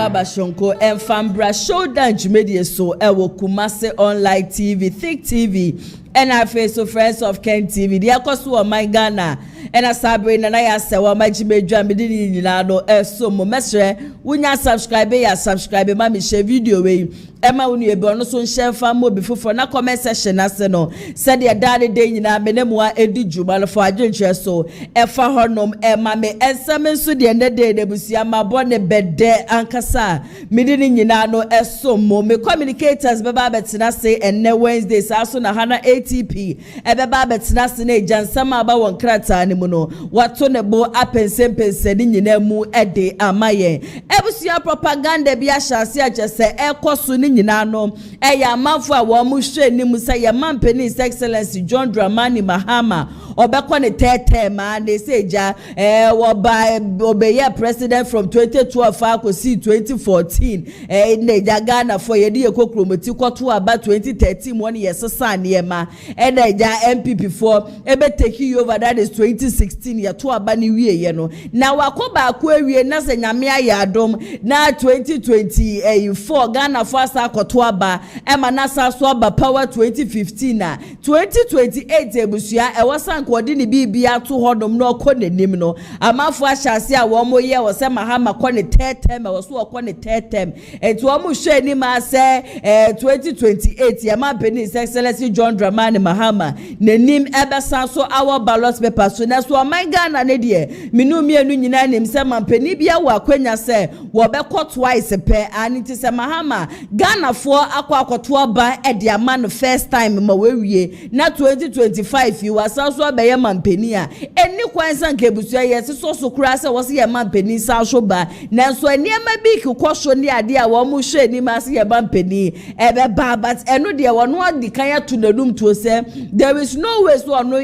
Baba Shonko and Fambra Showdown Jumedie so ewo Kumase Online TV, Thick TV, and our face of Friends of Ken TV. The Akosu my Ghana and a Sabre and I say wa my Jimedra Medini Nado so mo mesre wunya subscribe ya subscribe ma mi share video we Emma unu ebe ono so share fa mo bi fofo na comment section ase no said ya daddy day nyina menemwa edi juma for adwenche so e fa honom e ma me ensame so de ne de debusia ma bone bede ankasa medini nyina no eso mo me communicators beba betina say enne Wednesday sa so na hana ATP e beba betina se na jansama aba won krata ni mu no wato ne bo apensempense ni nyina mu ede amaye ebusia propaganda bi ahase agese ekoso ni nyina no eya amanfo a wo mu hwe ni mu say ya mampeni His Excellency John Dramani Mahama obekọ ne tete ma na seja wo ba obeye president from 2012 akosi 2014 ne Ghana for ye de ekokromoti kwoto aba 2013 won yesesa ne ma na ja MPP for ebe take over, that is 2016 ye to aba ni wie ye no na wakoba akọ awie na se nyame aya adom na 2024 Ghana for asa akoto aba ema na sa so aba power 2015 na 2028 ebusua ewosan kwodi ni bibia to hodom no konenim no amafo ahyase a wo mo ye wo se Mahama kone tetem wo so kone tetem enti wo mo hwe ni ma se 2028 ya mampeni His Excellency John Dramani Mahama nenim ebesa so our ballot paper so na so my Ghana ne de minu mienu nyina nim se mampeni bia wo akwanya se wo be kɔ twice pe aniti se Mahama Ghana for akwa akoto aba e de man first time ma wewie na 2025 you asan so be ye mampeni a eni kwansa nke busua ye so kura se wo se ye mampeni sa so ba nanso eniema bi kwoso ni ade a wo mu hwe ni ma se ye mampeni ebe ba but eno de wono adi kan ya to nanum to se there is no way so no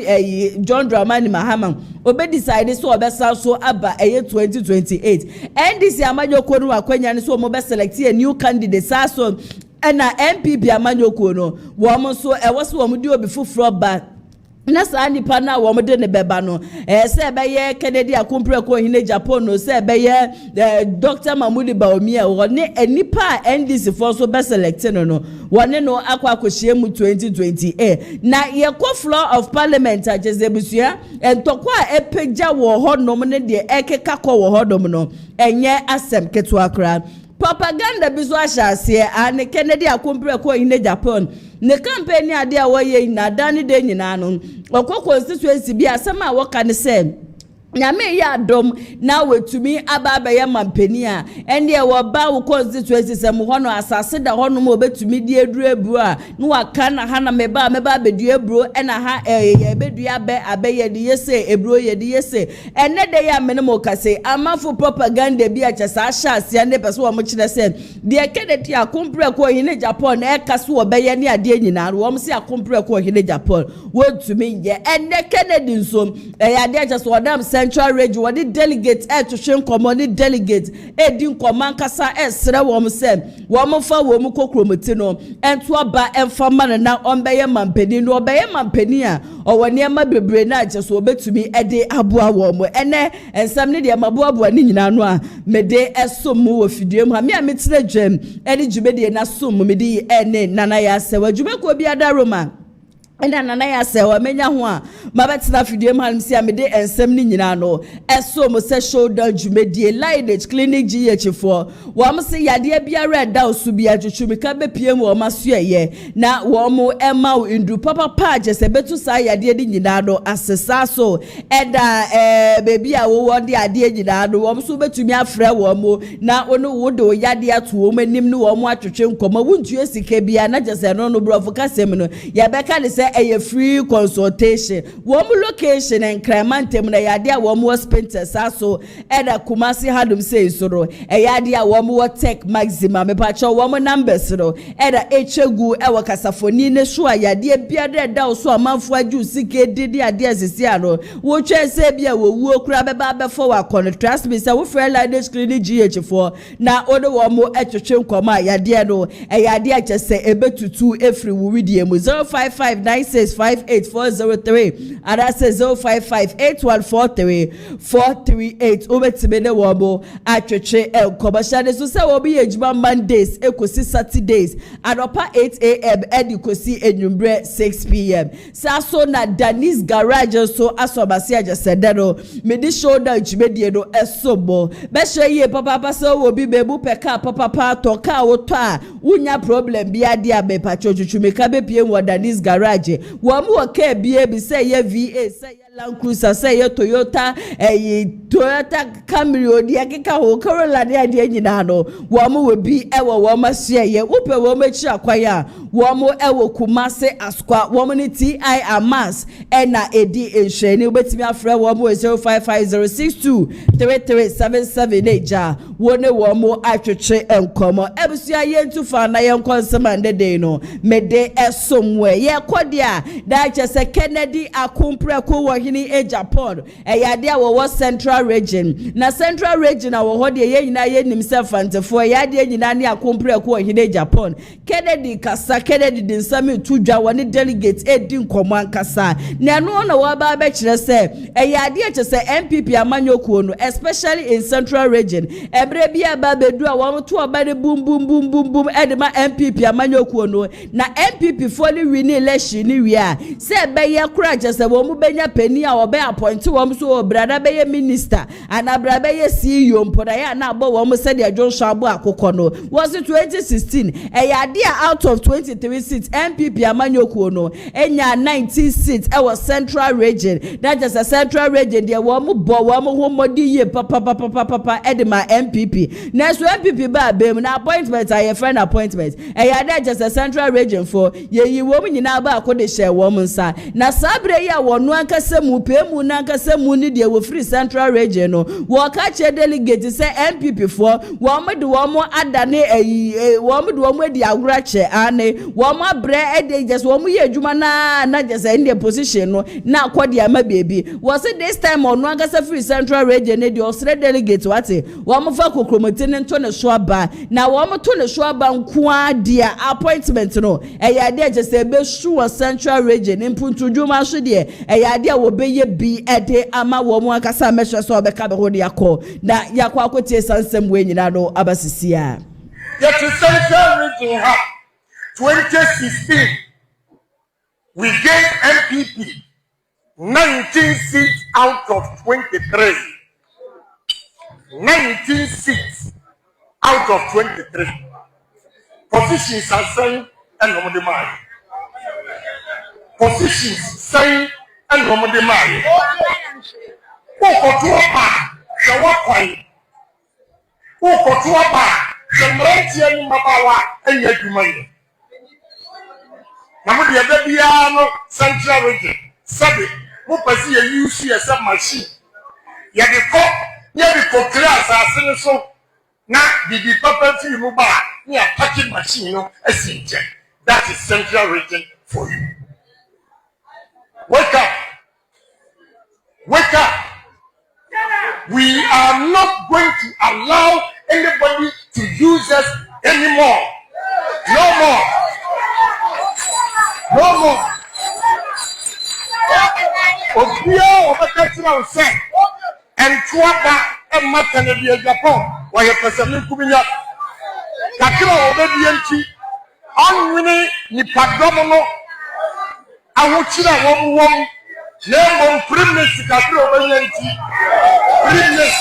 John Dramani Mahama obe decide so obesa so aba 2028 and this amajoko no akwanya ni so mo be select a new candidate sa so na MPP amajoko no wo mo so e wo so wo mo di obi fufuro ba na sa nipa na wo mde ne beba no se be ye Kennedy Akumpre ko hine Agyapong no se be ye Dr. Mahmoud Baumia wo ne nipa NDC for so be select no wone no akwa akohie mu 2028 na ye ko floor of parliament ajezebusia entokwa epegja wo hodom ne de ekeka ko wo hodom no enye asem keto akra propaganda bizo ahase ane Kennedy Akumpre ko hine Agyapong ne campaign ade a woye na dani de nyina no okọ constituency bi asema woka ne se nyame ya dom na wetumi aba ye mampeni a ende e wo ba wo constituency se mo hono asase da hono mo betumi di eduru ebru a no waka na ha na meba bedu ebru e na ha ye bedu abe ye di yese ebru ye di yese ene de ya mene mo kase amafo propaganda bi a chesa ahase ne pese wo mo kire se de Kennedy Akumpre ko hine Agyapong na e kase wo be ye ne ade nyina wo mo se Akumpre ko hine Agyapong wo tumi ye ene Kennedy nso ya de chesa wo Central Region what the delegate to shen common delegate din command kasa sere wo se wo fa wo mu kokromoti no ento aba emfa na ombeye mampeni no obeye mampeni a owone ma bebre na aje so obetumi ede aboa wo mo ene ensam ne de maboa ni nyina no a mede esom mu wo fidie mu ha me a metire dwam ene djumede na som mu mede ene nana ya se wadwume ko bia da Roma enda nana ya se wa menya ho a mabetina fidie man si amede ensem ni nyina no eso mo se shoulder djumedie lineage clinic GH for wo am se yade biara da osu bia twetwumi ka be piem wo maso ye na wo mo ema wo ndu papa page se betu sa yade di nyina no asesa so eda bebi a wo de ade nyina no wo so betumi afra wo mo na ono wo de yade ato wo manim no wo mo atwetwe nkoma wuntu esike bia na jese no no brofo kasem no ya beka ne se a free consultation one location and cremantem na yade a one more spenters aso eda Kumasi hadum say soro e yade a one more tech maximum me pacho one numbers ro eda echegu e wakasafoni ne so a yade bia da so amanfo aju sike didi ade asisi ano wo twa se bia wo wuo kura beba befo wa contrast me say wo free lineage clinic GH4 na odo wo mo etwetwe nkoma yade no e yade a chese ebetutu efri wo widie mu 0559 096584003 and that says 0558143 obetime ne wobo atwetwe enkoba so say obi ejuma Mondays ekosi Saturdays adopa 8 a.m. edikosi enwumbre 6 p.m. so na Danis Garage so asobase ajesedero me di shoulder jumedie no esobo be hye papa so obi bebu peka papa to ka woto a unya problem bia dia be pachochuchu meka be pie wo Danis Garage wo mu o ka bia bi say ye VA say ye Land Cruiser say ye Toyota Toyota Camry odi akeka ho Corolla de nyina no wo mu we bi ewo wo ma hye ye upe wo ma chi akwaya wo mu ewo Kumase Askwa wo mu ni TI Amas ena edi enhwani obetimi afre wo mu 0550623377 eja wo ne wo mu atwetwe enkomo ebusua ye ntufa na ye nkonsema ndede no mede esomwe ye kodia da chese Kennedy akumpreko wo hini Agyapong eyade a wo Central Region na Central Region a wo ho de ye nyina ye nim sefantefo eyade nyina ne akumpreko wo hini Agyapong Kennedy kasa Kennedy din sami tudwa woni delegate edi nkomo ankasa na no na wo ba be kire se eyade a chese MPP amanyokuo no especially in Central Region ebre bia ba bedu a wo to oba de boom edema MPP amanyokuo no na MPP for ni win election ni wi a se be ye kura chese wo mu benya pani a obe appoint wo mu so brada be ye minister ana brada be ye CEO mpoda ya na abo wo mu se de Joshua abo akoko no was 2016 eyade a out of 23 seats MPP amanyokuo no enya 19 seats e was Central Region that just a Central Region there wo mu bo wo mu homodi ye papa edema MPP next MPP ba bem na appointment a friend appointment eyade just a Central Region for ye wo mu nyina ba akode share wo mu nsa na sabre ya wo no ankasa mu pemu na ankasa mu ni de wo free Central Region no wo ka che delegate say MPP for wo mu de wo mu adane wo mu de wo mu di agura che ane wo mu abre ede just wo mu ye adwuma na just in the position no na akode ama baby wo say this time on no ankasa free Central Region ne de osre delegate wate wo mu fa kokromoti ne to ne so aba na wo mu to ne so aba nko dia appointment no eyade just e be sure Central Region impuntu dwuma so de eyade a wo be ye bi ede ama wo mu akasa mehwe so obeka be ho de yakọ na yakọ akotie sansem we nyina no abasisia yet Central Region ha 2016 we gave MPP 19 seats out of 23 19 seats out of 23 positions are saying and no the man positions saying and no the man who the Mrantian Mabawa and Yakumani. Namu the Babiano Central Region, Sabi, Mupasi, you see a sub machine. Yabiko class as so now the papa to you near packing machine, as that is Central Region for you. Wake up! Wake up! We are not going to allow anybody to use us anymore. No more. No more. Obia obakatira say and tuaba and matane bi Agyapong why person kuminya kakira obedi enti onwini nipadom no ahochira wom Nemo primus kakira obedi enti primus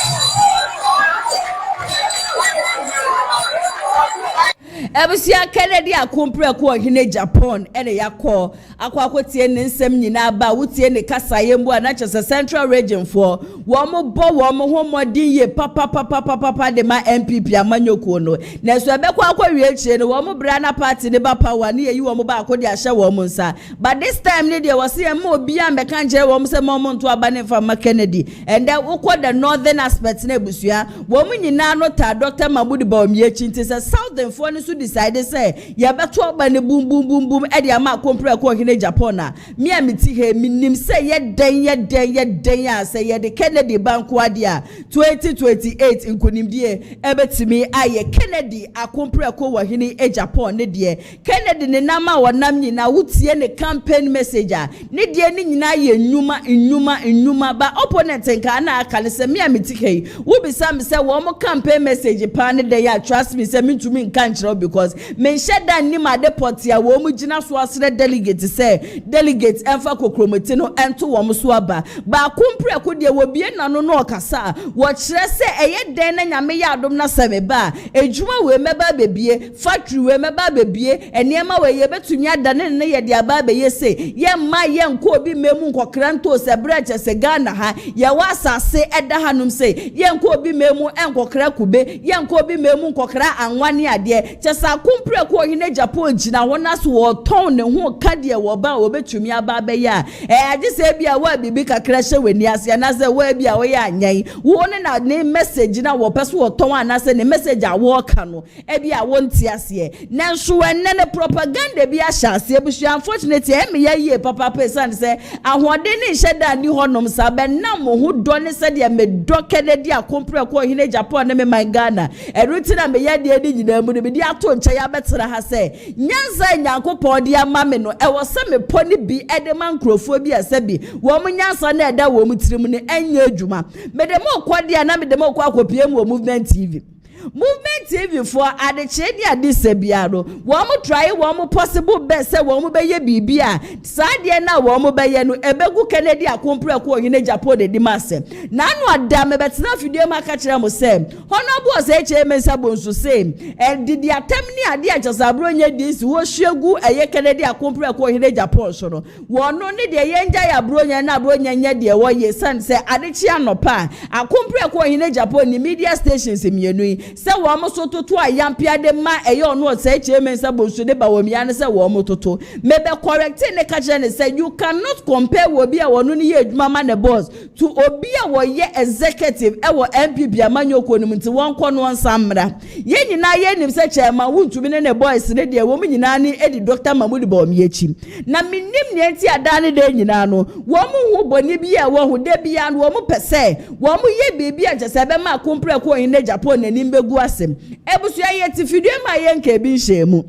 Ebusia Kennedy akumpreko ohine Agyapong ene yakọ akwakotie ne nsem nyina ba wotie ne kasayembu na chese Central Region for wo mo bo wo mo homodin ye papa de ma MPP amanyokuo no na so ebekọ akwawie chie ne wo mo bra na party ne ba power ne yi wo mo ba akodi ahye wo mo nsa but this time ne de wo se em obi ambeka nje wo mo se mo nto aba ne fa ma Kennedy and then ukọ the northern aspect na ebusia wo mo nyina no ta Dr. Mahmoud Bawumia chinti se southern for ne so decide say ya beto ba ne boom boom boom boom e dia ma kompre ko hine Japan na me a meti he minim say ye den ya say ye de Kennedy banko ade a 2028 nkonimdie ebetimi aye Kennedy akompre ko wa hine Japan ne de Kennedy ne nama wonam nyina wutie ne campaign messenger ne de ne nyina ye nnuma ba opponent nka na aka ne se me a meti he wo bisa me se wo mo campaign message pa ne de ya trust me se mentumi nka nkyerɛ because men sheda ni ma deport ya wo mu gina so asre delegate say delegate enfa kokromoti no ento wo mo so aba ba kompre ko de wo bie na no okasa wo kyerɛ se eye den na nyame ya adom na se me ba ejuma we meba bebie factory we meba bebie eniema we ye betumi adane ne ye de aba be ye se ye ma ye nko obi memu nkokra nto se breche se Ghana ha ye wa asase eda hanum se ye nko obi memu enkokra kube ye nko obi memu nkokra anwane ade kyesa kompre ko hine Japan gina wona so wo ton ne ho kade wo ba wo betumi aba be ya age se bia wa bibi kakra hye weni ase na se wa bia wo ya anyan wo ne na message na wo peso wo ton ana se ne message a wo ka no e bia wo nti ase na nso enne ne propaganda bia hya ase ebusu unfortunately e me ye papa person se ahode ne hyeda ni honom sa be na mo ho do ne se de me do Kennedy akompre ko hine Japan ne me man Ghana eruti na me ye de edi nyina mu ne bi ato nche ya betra ha se nyansa nyankopon de ama me no e wo se me poni bi ede man krofo bi ase bi wo mu nyansa na eda wo mu tirim ne anya adwuma me de mo kwade na me de mo kwa akopie mu Movement TV for adeche dia disebia no wo mo try wo mo possible best say wo mo be ye bibia saade na wo mo be ye no ebegu Kennedy akompre ko hine Japan de dimase na no ada me betena fidie maka kire mo say honorable say che mensa bonso say e didi atem ni ade a chasabro nya dis wo hwegu eye Kennedy akompre ko hine Japan so no wo no ne de ye nja ya bro nya na bro nya nya de wo ye san say adechi anopa akompre ko hine Japan ni media stations mienu se wo mo so toto ayampia de ma eyo no say chairman say bonso de ba wo mia ne say wo mo toto me be correct ne ka kire ne say you cannot compare wo bi a wono ne ye adwuma ma ne boss to obi a wo ye executive e wo MPP amanyoko no mti won kɔ no nsamra ye nyina ye nim say chairman wuntumi ne boys ne de wo nyina ne edi Dr. Mahmoud ba omi echi na minim ne enti adane de nyina no wo mo hu boni bi a wo hu de bi a wo mo pese wo mo ye bebi a chese be ma kompre ko hine Japan na nimbe gu asem ebusu ye ti fidie ma ye nka bi nhemu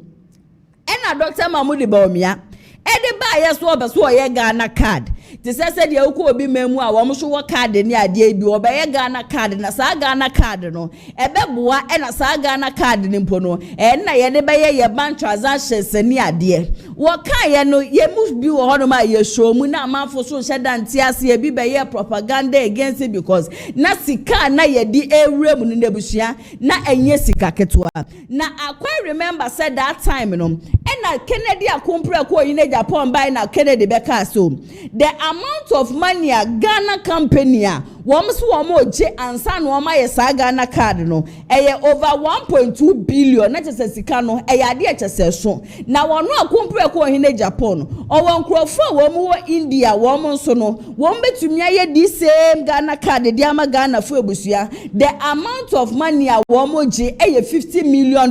ena Dr. Mahmoud ba omia ede ba ye so obeso ye Ghana card ti se de uko obi memu a wo mo so wo card ni ade bi wo ba ye Ghana card na sa Ghana card no ebeboa ena sa Ghana card ni mpo no na ye de ba ye bank transactions ni ade wo kan ye no ye move bi wo hono ma ye show mu na amanfo so hyeda nti ase ye bi ba ye propaganda against it because na sika na ye di ewure mu ne busua na enye sika ketwa na I remember said that time no ena Kennedy akompre ko yin Japan by na Kennedy beka so the amount of money a Ghana company a wom so wom je ansa no ma ye sa Ghana card no over 1.2 billion na chese sika no ade chese so na wono akompre ko hine Japan o won krofo wom wo India wom so no wom betumi aye the same Ghana card de ama Ghana fo ebusua the amount of money a wom je $50 million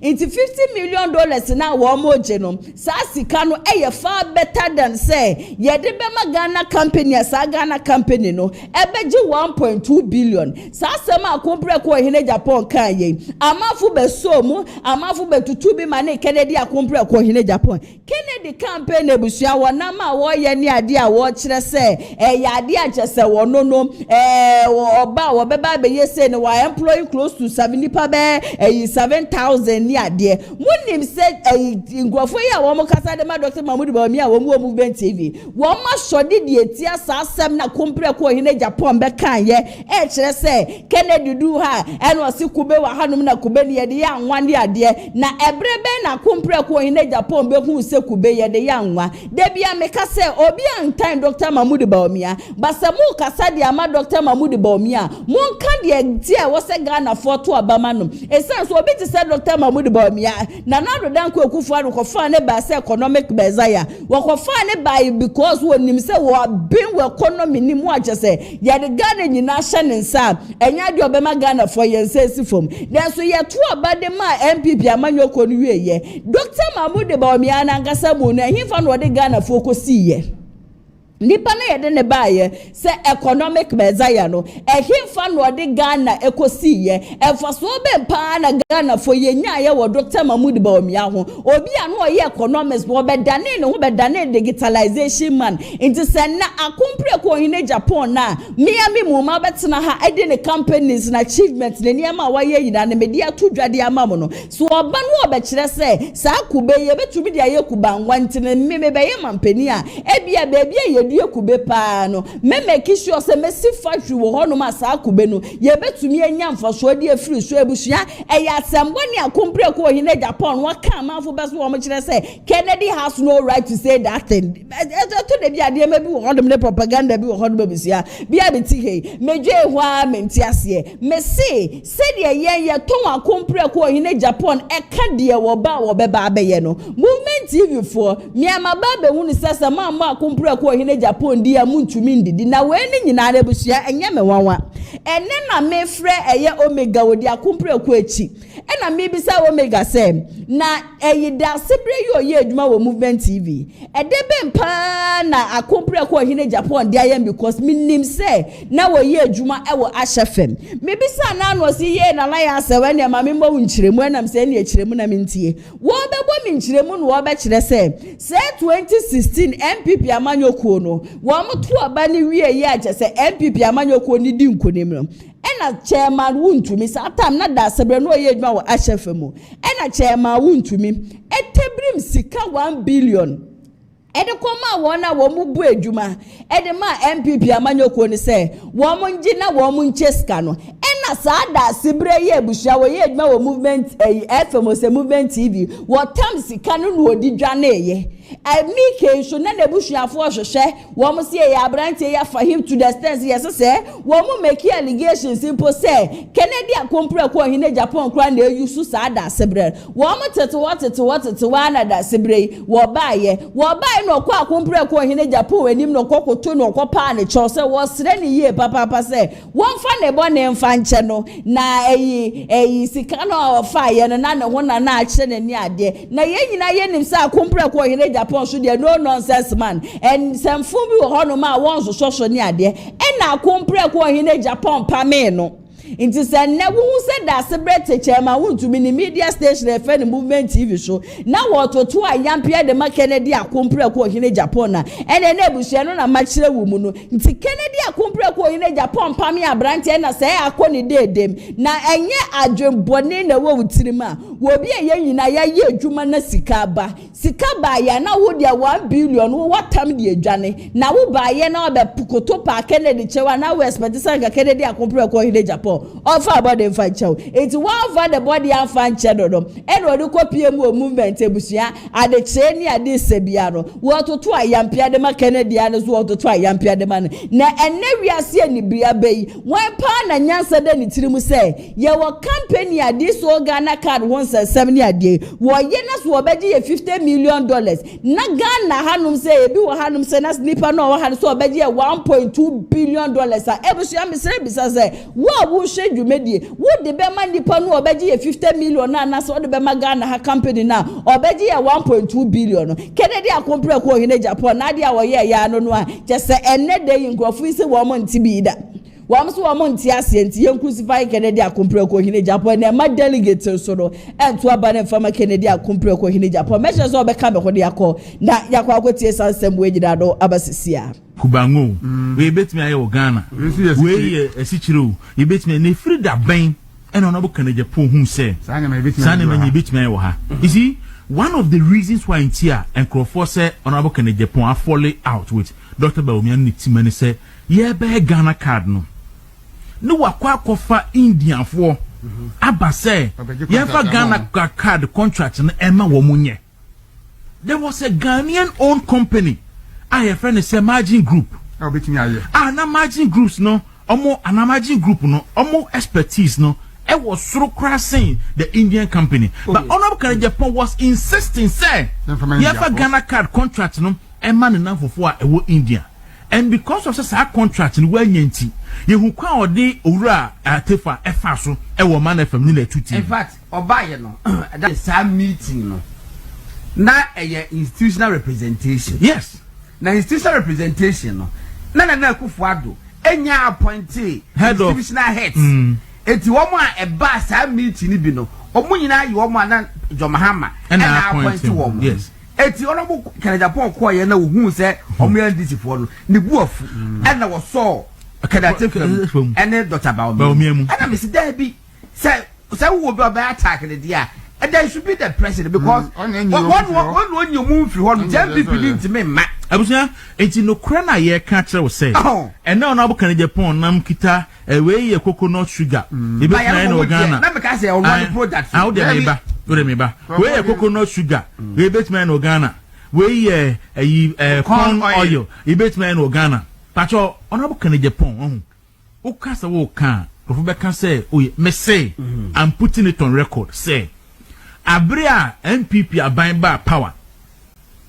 into $50 million na wom je no sa sika no far better than say ye de be ma Ghana company sa Ghana company no ebeji 1.2 billion sa sema akompre ko hine Japan kan ye amafu be so mu amafu be tutu bi ma ne Kennedy akompre ko hine Japan Kennedy campaign ebusua wona ma wo ye ni ade a wo kire se ya ade a chese wono no oba wo be ba be ye say no wa employee close to 70 pa be 7,000 ni ade munim say ngofo ya wo mo kasa de ma Dr. Mahmoud ba mi a wo mo Movement TV wo ma sodi de etia sa asem na kompre ko hine Japan be kan ye kire se Kennedy du ha eno si kube wa hanum na kube ne ye de ya anwa ne ade na ebrebe na kompre ko hine Japan be hu se kube ye de ya anwa de bia me ka se obi antan Dr. Mahmoud ba mi a ba se mu kasa de ama Dr. Mahmoud ba mi a mu kan de tie wo se Ghana foto abama no esan so obi ti se Dr. Mahmoud ba mi a na na do dan ko ekufu anu ko fa ne ba se economic bezaya wo ko fa ne ba because wo nim se wo bin wo economy ni mu aje se ye the Ghana nyina hye nsa enya de obema Ghana for yensesi fom then so ye to obade ma MPP amanyoko no wieye Dr. Mahmoud Bawumia na ngasa mu no himfa no de Ghana for kosiye nipa na yede ne baaye se economic mezaya no himfa no de Ghana ekosiye enfaso be pa na Ghana for yenya ye wo Dr. Mahmoud Bawumia ho obi anu oye economics wo be dane ne ho be dane digitalization man into se na akompre ko hine Japan na Miami mu ma betena ha ede ne companies na achievement ne niam a waye yina ne media to dwade amamo no so oba no obekire se sa kube ye betumi dia ye kuba nwantene me be ye mampani a ebia bebia ye kube pa no me make sure se mesi factory wo ho no ma sa kube no ye betumi anya mfaso de afiri so ebusua eya asembo ne akompre ko hine Japan wa ka manfo beso wo mo kire se Kennedy has no right to say that thing to de bia de ma bi wo ho de propaganda bi wo ho de bisia bia beti he meje hwa menti ase me se de ye ton akompre ko hine Japan e ka de wo ba wo be ba abaye no movement TV for mi amaba be hu ni sese ma akompre ko hine Japan dia muntumi ndidi na we ni nyina na busua enye me wanwa ene na me frɛ eye omega wodi akompre ko echi ena me bisa omega se na eyida sebre yo ye adwuma wo movement TV edebe mpa na akompre ko hine Japan dia yam because minim se na wo ye adwuma e wo ahyefem me bisa na no si ye na la ya se we ne ma me mbo nkyiremu enam se ne kyiremu na mentie wo bebo me nkyiremu no wo be kyire se 2016 MPP amanyoko no wo mto aba ni wie ye aje se MPP amanyoko ni di nkonim no ena chairman wuntumi sa time na da sebre no ye adwuma wo ahyefem ena chairman wuntumi etebrim sika 1 billion ede koma wona wo mu bu adwuma ede ma MPP amanyoko ni se wo mu ngi na wo mu ncheska no ena sa da sebre ye abusua wo ye adwuma wo movement FM se movement TV wo tam sika no no odi dwane ye Mike so na nebusuafo hwehwe wo mo se ya abrantie ya for him to the extent yes say wo mo make allegations simple say Kennedy akompre ko hine Japan kra na yusu sa da sebre wo mo tete na da sebre wo baaye no ko akompre ko hine Japan wanim no kokoto no ko pa ne cho say wo sre ne ye papa say wo mfa ne bo ne mfa nche no na eyi sika no fa ye no na ne ho na akye ne ni ade na ye nyina ye nim say akompre ko hine Japan so there no nonsense man and some fumi wo hono ma won so ni ade e na akompre ko hine Japan pa me no Inti se ne wu se da sebrete chema wuntumi ni media station e fe ni movement TV show na wototo ayampia de ma Kennedy akompre ko hine Japan na ene na ebusia no na ma kire wu mu no nti Kennedy akompre ko hine Japan pa me abrante na se akoni dedem na enye adwembone na wo wutirima wo bi ye nyina ya ye adwuma na sika ba ya na wo dia 1 billion wo watam de adwane na wo ba ye na obe pukoto pa Kennedy chewa na we expect say Kennedy akompre ko hine Japan offer about them fan chow it's one for the body and fan channel and what do copy movement ebusia ade cheni ade sebia no what to ayampia de ma Kennedy and so to ayampia de man na enne wiase ni bia bei wan pa na nyansa de ni tirimu say ye wo company ade so Ghana card 170 ade wo ye na so obeji ye $50 million na Ghana hanum say ebi wo hanum say na sniper no wo han so obeji ye $1.2 billion ebusia misere bisa say wo dwumedie wo de be ma nipa no obeji ye $50 million na so de be ma Ghana ha company na obeji ye $1.2 billion Kennedy akompre ko hine Japan na dia wo ye ya no no a je se enne de nkrofo isi wo mo ntibi da wo so wo mo nti ase nti ye crucify Kennedy akompre ko hine Japan na ma delegate so no ento aba na fama Kennedy akompre ko hine Japan me so obeka be ko de akọ na yakọ akotie sansem we gida do abasisia kubango we betimi aye wo Ghana we esichiro ye betimi na frida ben eno na bo kana Japan hu se sana ma betimi aye wo ha you see one of the reasons why in here and Crawford say honorable kana Japan are falling out with Dr. Bawumia ni timani say ye be Ghana card no wakwa kofa Indian for aba say ye fa Ghana card contract na ema wo munye there was a Ghanaian owned company I friend is a margin group. Na margin groups no, na margin group no, expertise no. I was so crossing the Indian company, but Honorable Kennedy Japan was insisting say, "You have a Ghana card contract no, a man enough for India." and because of such a contract in where yenti you who kwa odi owura atefa efa so e wo man fm ni na tuti. In fact obaye no that is a meeting no na institutional representation. Yes, na institutional representation no na Akufo-Addo enya appointee institutional heads. Eti womo a eba sa meeting ni bi no omo nyina ye womo na Prez Mahama na appointee womo. Yes. Eti onobo Agyapong ko ye na ohun se omo NDC fo no ne buafu na wo so Agyapong ene Dr. Bawumia ana me se da bi say wo be attack the dia and there should be the president because one you move through one jam people into me ma abusia enti no kra na ye ka kire wo say and now na obo Agyapong nam kita we ye coconut sugar e be na no Ghana na me ka say o one product how de me ba we ye coconut sugar we be na no Ghana we ye corn oil e be na no Ghana pacho onobo Agyapong o ka say wo kan ofo be kan say me say I'm putting it on record say Abria NPP aban ba power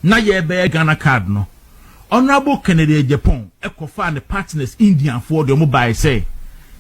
na ye be Ghana card no honorable Kennedy Agyapong ekofa and partners Indian for the mobile say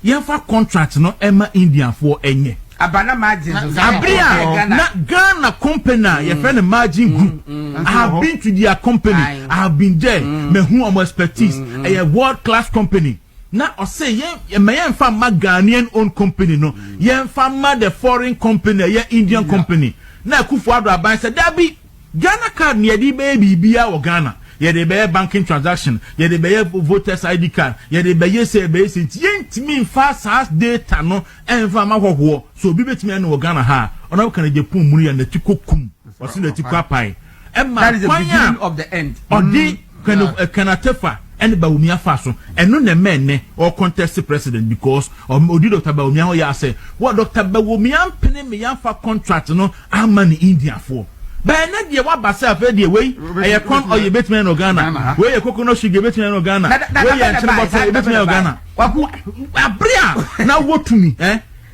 ye fa contract no ema Indian for enye abana margin Abria na Ghana company ye friend margin group I have been to their company I have been there me hu am expertise a world class company na o say ye me fa ma Ghanaian owned company no ye fa ma the foreign company ye Indian company na Akufo-Addo aban say dabi Ghana card ne di be bia wo Ghana ye de be banking transaction ye de be voters ID card ye de be say be sent ye ntimi fa SAS data no enfa ma hwoho so bi betimi na wo Ghana ha ona kan Agyapong muri ya na tikokum o se na tikopai that is the beginning of the end odi kan atefa and Bawumia faso and no ne men or contest president because odi Dr. Bawumia ho ya say what Dr. Bawumia pene me yan fa contract no amani India for ba na de wa ba say afa de we e kon o ye betmen no Ghana we ye coconut sugar betmen no Ghana we ye nchene bottle betmen no Ghana waku abria na wotumi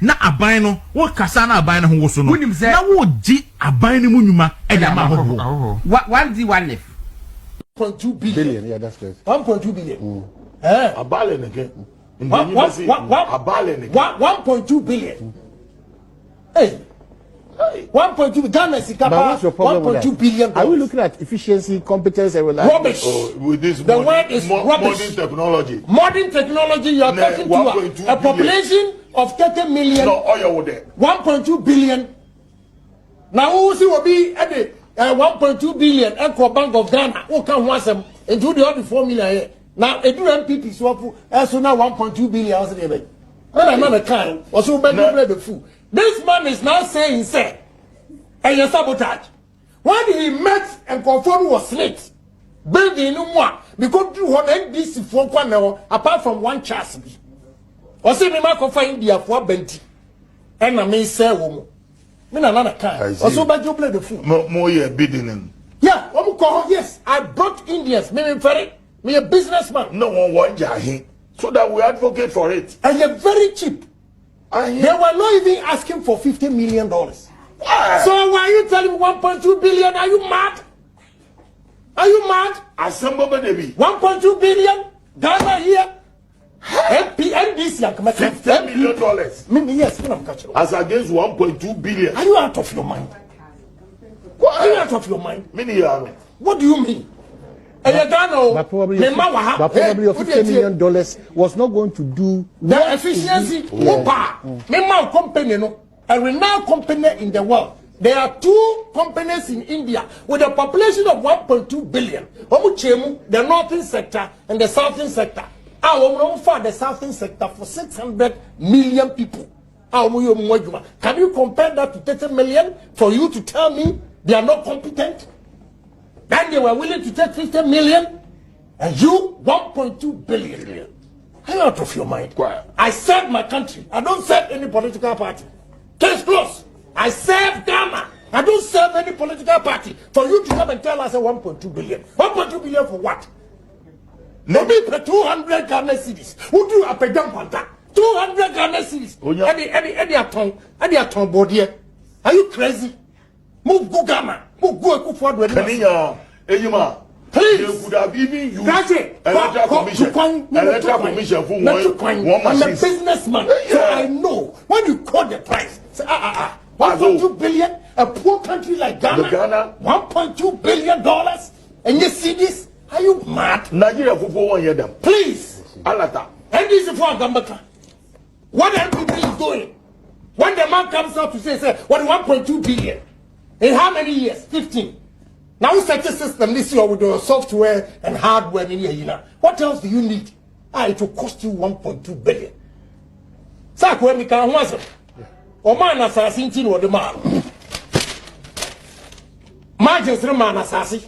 na aban no wo kasa na aban no ho wo so no na wo gi aban no mu nyuma e da ma ho 1D1F 1.2 billion. Yeah, that's right. 1.2 billion. A balance again. 1.2 billion. Hey. 1.2 Ghana Sikapa. What's your problem 1.2 billion. Are we looking at efficiency, competence, and reliability? Rubbish. With this the word is rubbish. Modern technology. Modern technology. You are talking to a population of 30 million. No, all there. 1.2 billion. Now who will be at the 1.2 billion Eco Bank of Ghana. Who can want them into the other 4 million here. Now, a MPP swap so now 1.2 billion. I'm not a kind. Also, the food. This man is now saying, say, and you sabotage. When he met and confirmed was late, building no more because you want NDC for 1 hour apart from one chance. Or say, me mark of India for Benti. And I may say, woman. Me na nana kind. Also, but you play the fool. More yeah, bidding. Yeah, yes. I brought Indians. Me a businessman. No one want Jahi. So that we advocate for it. And they're very cheap. They were not even asking for $50 million. Why? So why are you telling me 1.2 billion? Are you mad? Are you mad? Assemble baby. 1.2 billion? Ghana here? NDC $50 million. Yes, I'm catching. As against 1.2 billion. Are you out of your mind? Are you out of your mind? What do you mean? But probably your $50 million was not going to do the efficiency. Memma company, a renowned company in the world. There are 2 companies in India with a population of 1.2 billion. The northern sector and the southern sector. For the southern sector for 600 million people. Can you compare that to 30 million for you to tell me they are not competent? Then they were willing to take 50 million and you 1.2 billion. Are you out of your mind? I serve my country. I don't serve any political party. Case closed. I serve Ghana. I don't serve any political party. For you to come and tell us 1.2 billion. 1.2 billion for what? Maybe 200 Ghana cities. Who do a pedam panta? 200 Ghana cities. Are you crazy? Move go Ghana. Move go Akufo-Addo. Please Please. They could have even used electoral commission for one. I'm a businessman, so I know when you call the price. Say 1.2 billion. A poor country like Ghana, $1.2 billion, and you see this? Are you mad? Nigeria football won't hear them. Please, Alata. and this is for Gambaka. What MPP is doing? When the man comes out to say, what 1.2 billion? In how many years? 15. Now such a system this year with the software and hardware in here, you know. What else do you need? It will cost you 1.2 billion. Sakwe mi kan wazo. O man assassin tin wo de man. Margins man assassin.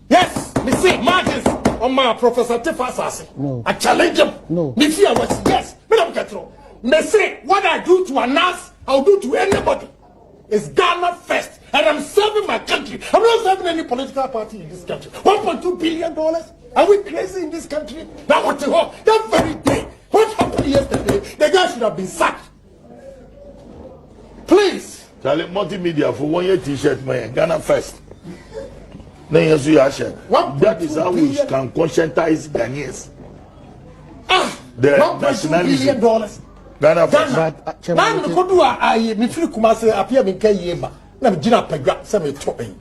Yes, me see margins on my Professor Tifa assassin. No. I challenge him. No. Me see what yes. Me don't get through. Me say what I do to announce, I'll do to anybody. It's Ghana first. And I'm serving my country. I'm not serving any political party in this country. $1.2 billion? Are we crazy in this country? Now what the hell? That very day. What happened yesterday? The guy should have been sacked. Please. Charlie, multimedia for 1 year t-shirt, man. Ghana first. That is how we can conscientize Ghanaians. The nationalism. Ghana first. Now me ko do a me firi Kumasi apia me kan yema. Na me gina pagwa se me to en.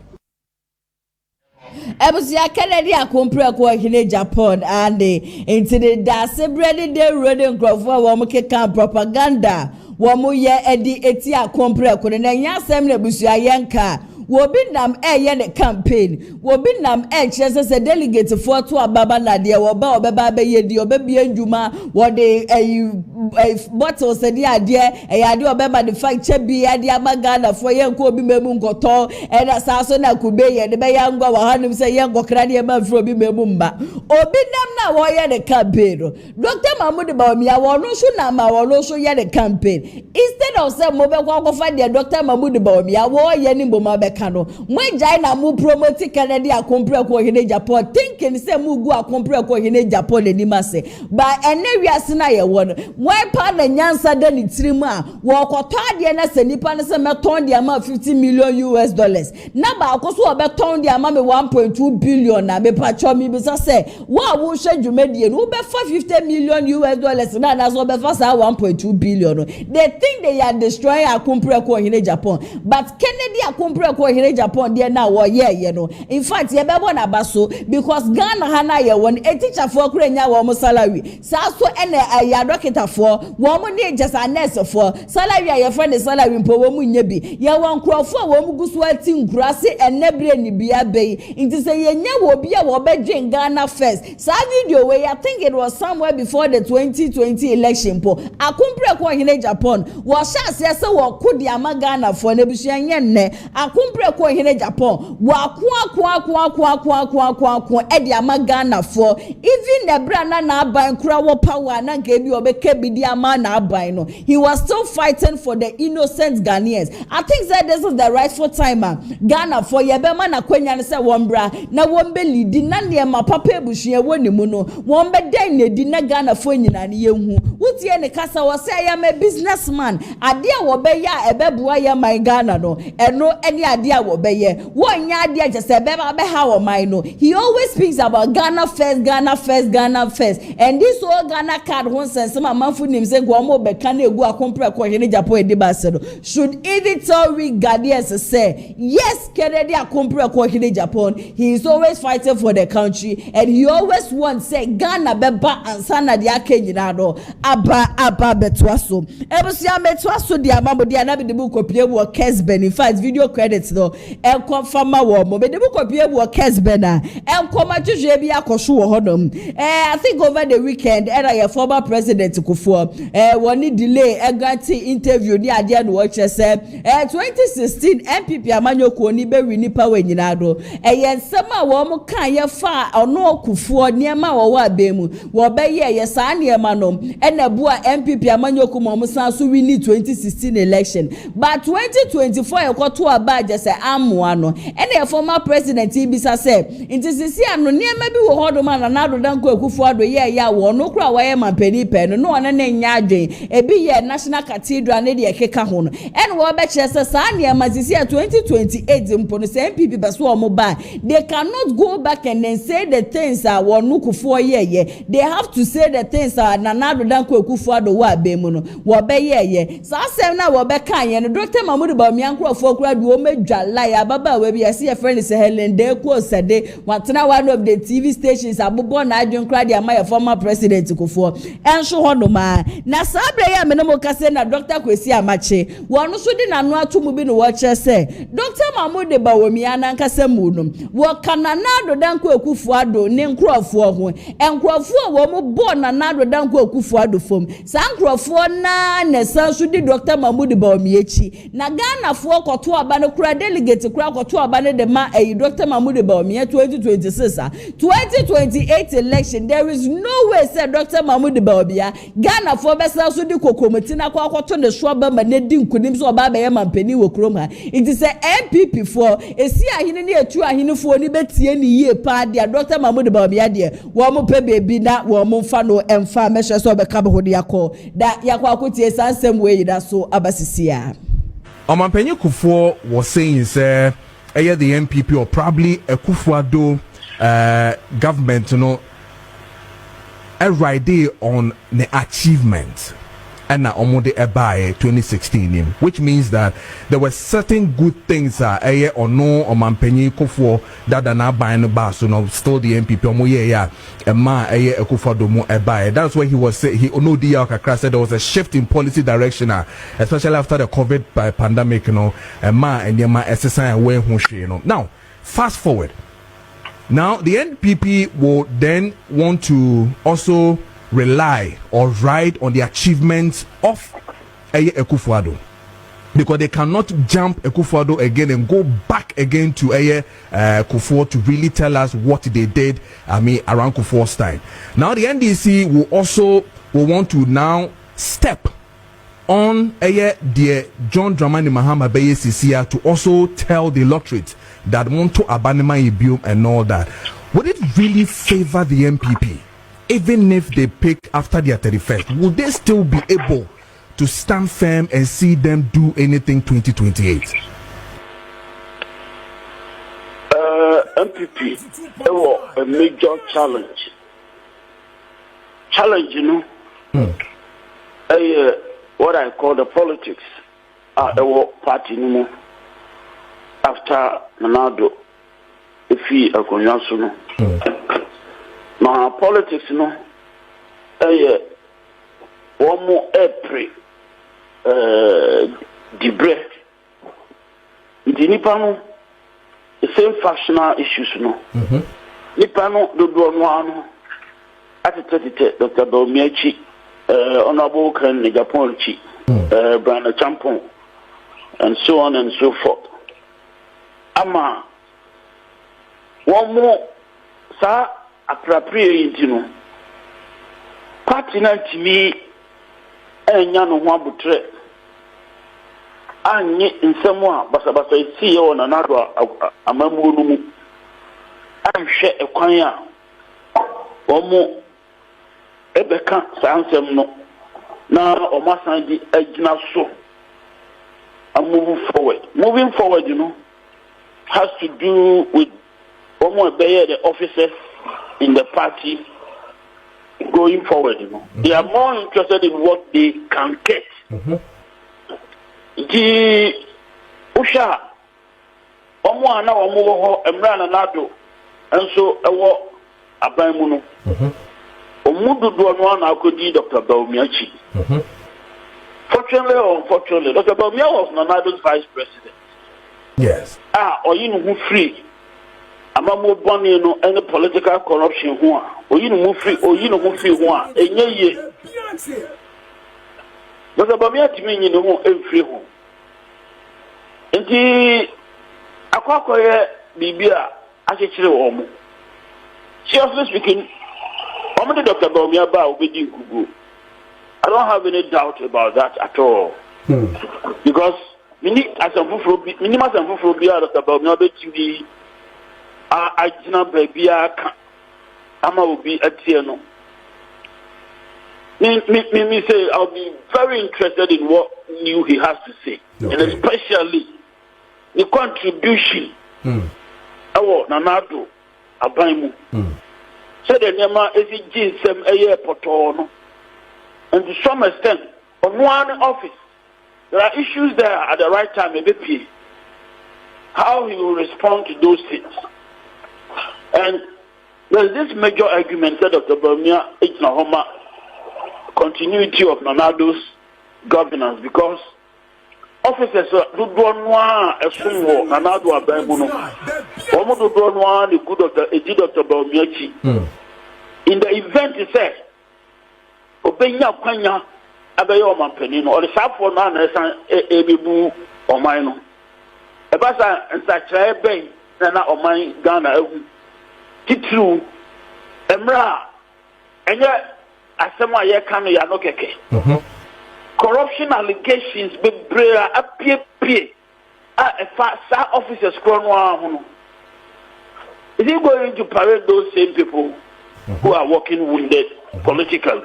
Ebusia Kennedy akompre ko hine Japan and into the dase bread dey road nkrofo wo mo keka propaganda wo mo ye edi eti akompre ko na nya asem na ebusia yenka wobi nam eye ne campaign wobi nam chese se delegate for to ababa na de wo ba obeba be ye di obebia ndwuma wo de bottle se di ade ade obeba de fact che bi ade amagana for ye nko obi memu nkoto na saso na kube ye de be ya ngwa wa hanum se ye ngokra de ma fro obi memu mba obi nam na wo ye ne campaign Dr. Mahmoud Bawumia wo no so na ma wo no so ye ne campaign instead of say mo be kwa fa de Dr. Mahmoud Bawumia wo ye ni mboma be kano mwenjai na mu promote Kennedy akompre ko hine Japan thinking say mu gu akompre ko hine Japan ni mase ba ene wiase na ye won why pa na nyansa da ni tirimu a wo koto ade na se nipa ne se meton de ama $50 million na ba akoso obeton de ama me 1.2 billion na me pa cho mi bi say wa wo hwe dwumedie no be for $50 million na so be for 1.2 billion they think they are destroying akompre ko hine Japan but Kennedy akompre ko hine Japan there now wo ye no in fact ye bebo na baso because Ghana ha na ye won a teacher for kura nya wo mo salary sa so ene ya doctor for wo mo ne just a nurse for salary ye friend salary mpo wo mu nya bi ye won krofo wo mu guso ati nkurase enebre ni bia bei nti say ye nya wo bia wo be dwen Ghana first sa video we I think it was somewhere before the 2020 election po akompre ko hine Japan wo sha se wo kodi ama Ghana for na busuan ye nne akompre ko hine Japan wa ko edi ama Ghana for even the brand na aban kura wo power na nke bi obeka bi di ama na aban no he was still fighting for the innocent Ghanaians. I think that this is the rightful time Ghana for ye be man akwanya ne se wombra na wombe lidi na ne ma papa ebusuan woni mu no wombe den ne di na Ghana for nyina ne yehu wutie ne kasa wo say I am a businessman ade a wo be ya ebeboa ya my Ghana no eno eni ade a wo be ye wonya ade a just ebeba be ha wo my no he always speaks about Ghana first and this whole Ghana card won sense some manfu nim say go mo be kan egu akompre ko hene Japan edi ba se no should even tell we Ghanaians say yes Kennedy akompre ko hene Japan he is always fighting for the country and he always wants say Ghana beba ansa na de akanyina no aba betwaso ebusia betwaso de amabo de na be de bu kopie wo Kesben in fact video credits no e confirm wo mo be de bu kopie wo Kesben na e koma twehwe bi akosho wo hodom I think over the weekend era your former president Kufuor woni delay grant interview ni ade no wo kyese 2016 MPP amanyoko ni be wini power nyina do ye nsema wo mo kan ye fa ono Kufuor niema wo wa abemu wo be ye sa niema no na bua MPP amanyoko mo san so wini 2016 election but 2024 ye kwato aba je say amoa no ene former president Ibisa say nti sisi ano niema bi wo hodo ma na Nana Danko Akufo-Addo ye ya wo no kura wa ye mampani pen no one na nya adwen ebi ye National Cathedral ne de keka ho no ene wo be kire say sa niema sisi 2028 mpo no say MPP beso o mo ba they cannot go back and then say the things are wo no Akufo ye they have to say the things are Nana Danko Akufo-Addo wa be mu no wo be ye sa asem na wo be kan ye no Dr. Mahmoud Bawumia nkrofo kura du o medwala ya baba we bi yesi friend is Helen de ko sade watena one of the TV stations abobo na adwen kura de my former president Akufo enso ho no ma na sabre ya me no mo kase na Dr. Kwesi Amache wonu so di na no atomu bi no wo kire se Dr. Mahmoud Bawumia na nkase mu no wo Nana Danko Akufo-Addo ne nkrofo ho enkrofo wo mo bo Nana Danko Akufo-Addo fom sa nkrofo na sanso di Dr. Mahmoud Bawumia chi na Ghana fo koto aba no kura delegate kura koto aba ne de ma Dr. Mahmoud Bawumia 2026 2028 election there is no way say Dr. Mahmoud Bawumia Ghana fo be sanso di kokomoti na kwa koto ne so ba ma ne di nkunim so ba ba ye mampani wo krom ha it is a MPP for esi ahine ne etu ahine fo ni betie ni yie pa dia Dr. Mahmoud Bawumia de wo mo pe bebi na wo mo mfa no emfa mehwe so be ka be ho de yakọ da yakọ akotie sansem we yida so abasisia Omampenyi Kufuor was saying say the MPP or probably a Akufo-Addo government a ride on the achievement and na omode ebae 2016 which means that there were certain good things or no Omampenyi Kufuor that na buy no ba so no still the MPP omo ya ma Akufo-Addo mo ebae. That's why he was say he no di kakra said there was a shift in policy direction especially after the COVID pandemic ma and ma exercise away ho now fast forward. Now the NPP will then want to also rely or ride on the achievements of Akufo-Addo because they cannot jump Akufo-Addo again and go back again to Kufuor to really tell us what they did around Kufuor's time. Now the NDC will want to now step on the John Dramani Mahama Beye Sisia to also tell the electorate that want to abandon Ibium and all that. Would it really favor the MPP? Even if they pick after their 31st, will they still be able to stand firm and see them do anything 2028? MPP, there was a major challenge. What I call the politics. There was party anymore. After Nanado, if he a conyaso now politics one more April debre the nipa the same factional issues nipa no do no at Dr. Bawumia honorable Ken Agyapong Brandon Champon and so on and so forth ama one more sa appropriate party na timi enya no ho abutre anye nsemo a basabasa isi ye wona nado amamu no mu anhwe ekwan a omo ebeka sansem no na omasan di agina so moving forward has to do with almost the officers in the party going forward. They are more interested in what they can get. The Usha Omo ana omo Emrana Nado and so Abamuno Omudu Duanwana Akodi Dr. Bawumia. Fortunately or unfortunately, Dr. Bawumia was Nanado's vice president. Yes. Or you know who free. Amamo Bonnie no any political corruption who or you know who free or you know who free one. Ye. Dr. Bawumia to me you know every home. And the Akwakoye Bibia actually home. Seriously speaking, Dr. Bawumia ba obedi kugu. I don't have any doubt about that at all. Because mini asamfufuro bi minimum asamfufuro bi a Dr. Bawumia betumi a agina baby aka ama obi atie no. Me say I'll be very interested in what new he has to say, and especially the contribution. Nanado Abaimu. Said the Nema is Jinsem a year potono. And to some extent, on one office, there are issues there at the right time, maybe how he will respond to those things. And there's this major argument that Dr. Bawumia Ejnahoma continuity of Nanado's governance, because officers do want a sunwo Nanado Abaimu. Almost do want the good of the Dr. Bawumia. In the event, he said, Obenya Kwanya Abayo Mampenino, or the Sapo Nana Ebibu or Mino. A basa and such a bay, Nana or mine Ghana. Titru, Emra, and yet. Asema ye kanu ya no keke. Corruption allegations be brea appear sa officers kronwa. Is he going to parade those same people who are walking wounded politically?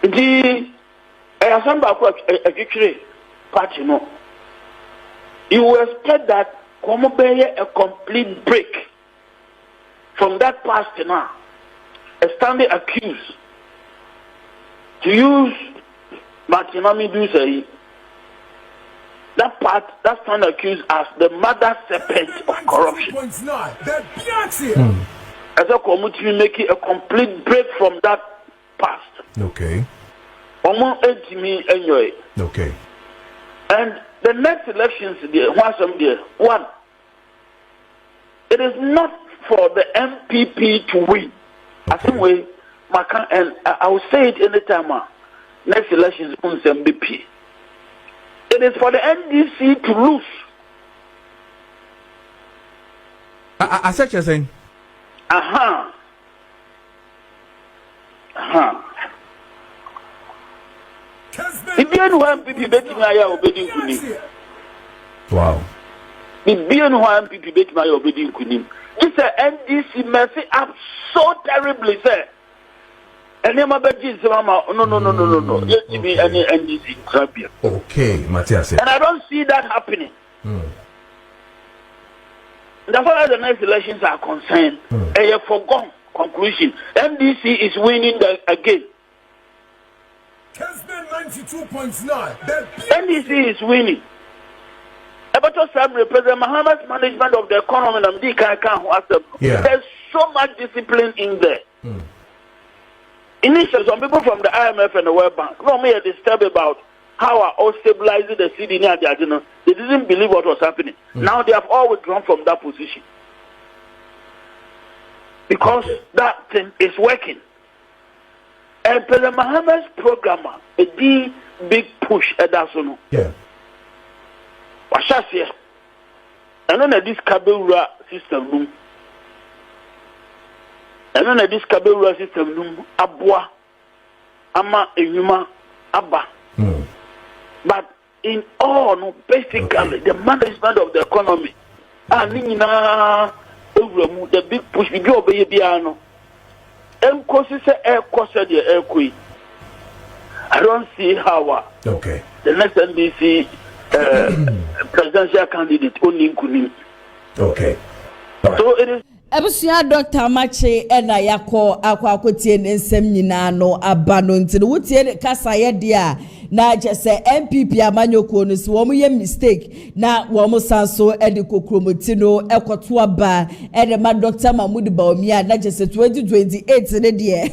The Asamba a victory party no. You will expect that Kwamobeye a complete break from that past now. A standing accused to use Martinami do say that stand accused as the mother serpent of corruption. As a community making a complete break from that past. Okay. Okay. And the next elections one, it is not for the MPP to win. I think and I will say it anytime. Next elections on MPP. It is for the NDC to lose. I said you're saying. If you know MPP betting I are obeying Kunim. Wow. If you know MPP betting I are obeying Kunim. This NDC messy up so terribly, sir. And then my bedroom no. Just give me any NDC champion. Okay, Matthias. And I don't see that happening. As far as the next elections are concerned, a foregone conclusion. NDC is winning again. 92.9. NDC is winning. But Prez Mahama's management of the economy and there's so much discipline in there. Initially, some people from the IMF and the World Bank are disturbed about how are all stabilizing the city near the agenda. They didn't believe what was happening. Now they have all withdrawn from that position because that thing is working. And Prez Mahama's programmer, a big push at that zone. Yeah. And then this Kabura system, Abwa, Ama, Enyuma, Abba. But in all, basically, the management of the economy, the big push, we go baby. I don't see how the next NDC presidential candidate only Kunim. Okay. So it is. Abusua Dr. Mache ena yako akwakotie nsem nyina no aba no ntino wotie kasa ye dia na jese MPP amanyoko no so wo ye mistake na wo mo sanso ede kokromoti no ekoto aba ede ma Dr. Mahmoud Bawumia na jese 2028 ne de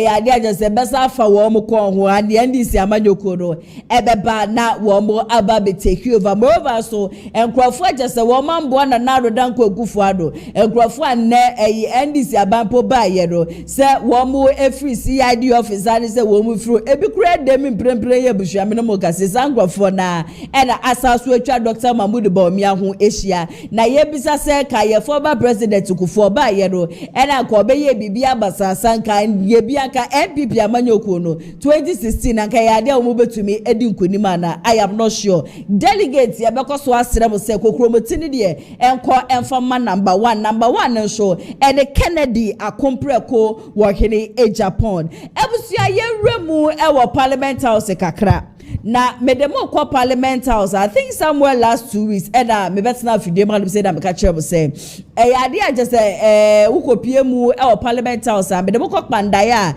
ya dia jese besa afa wo mo ko ho ade ndisi amanyoko no ebeba na wo mo aba be take over moreover so enkrofo jese wo mambo na na rodanko agufuado enkrofo ne NDC abampo ba ye no se wo mo efri CID officer ni se wo mo fro ebi kura dem mprempren ye bushia me no mo kase sangrofo na e na asaso atwa Dr. Mahmoud Bawumia ho ehia na ye bisa se ka ye former president Kufuor ba ye no e na ko be ye bibia basasa nka ye bia ka MPP amanyoko no 2016 nka ye ade omo betumi edi nkonima na I am not sure delegates ye be koso asere mo se kokromotini de enko enfama number 1 nso e de Kennedy akompreko wo hene Agyapong ebusia ye remu e wo Parliament House kakra na medemo kwa Parliament House I think somewhere last 2 weeks me betina fidie ma say that me ka chere say ade aje say ukopie mu e wo Parliament House medemo kwa pandaya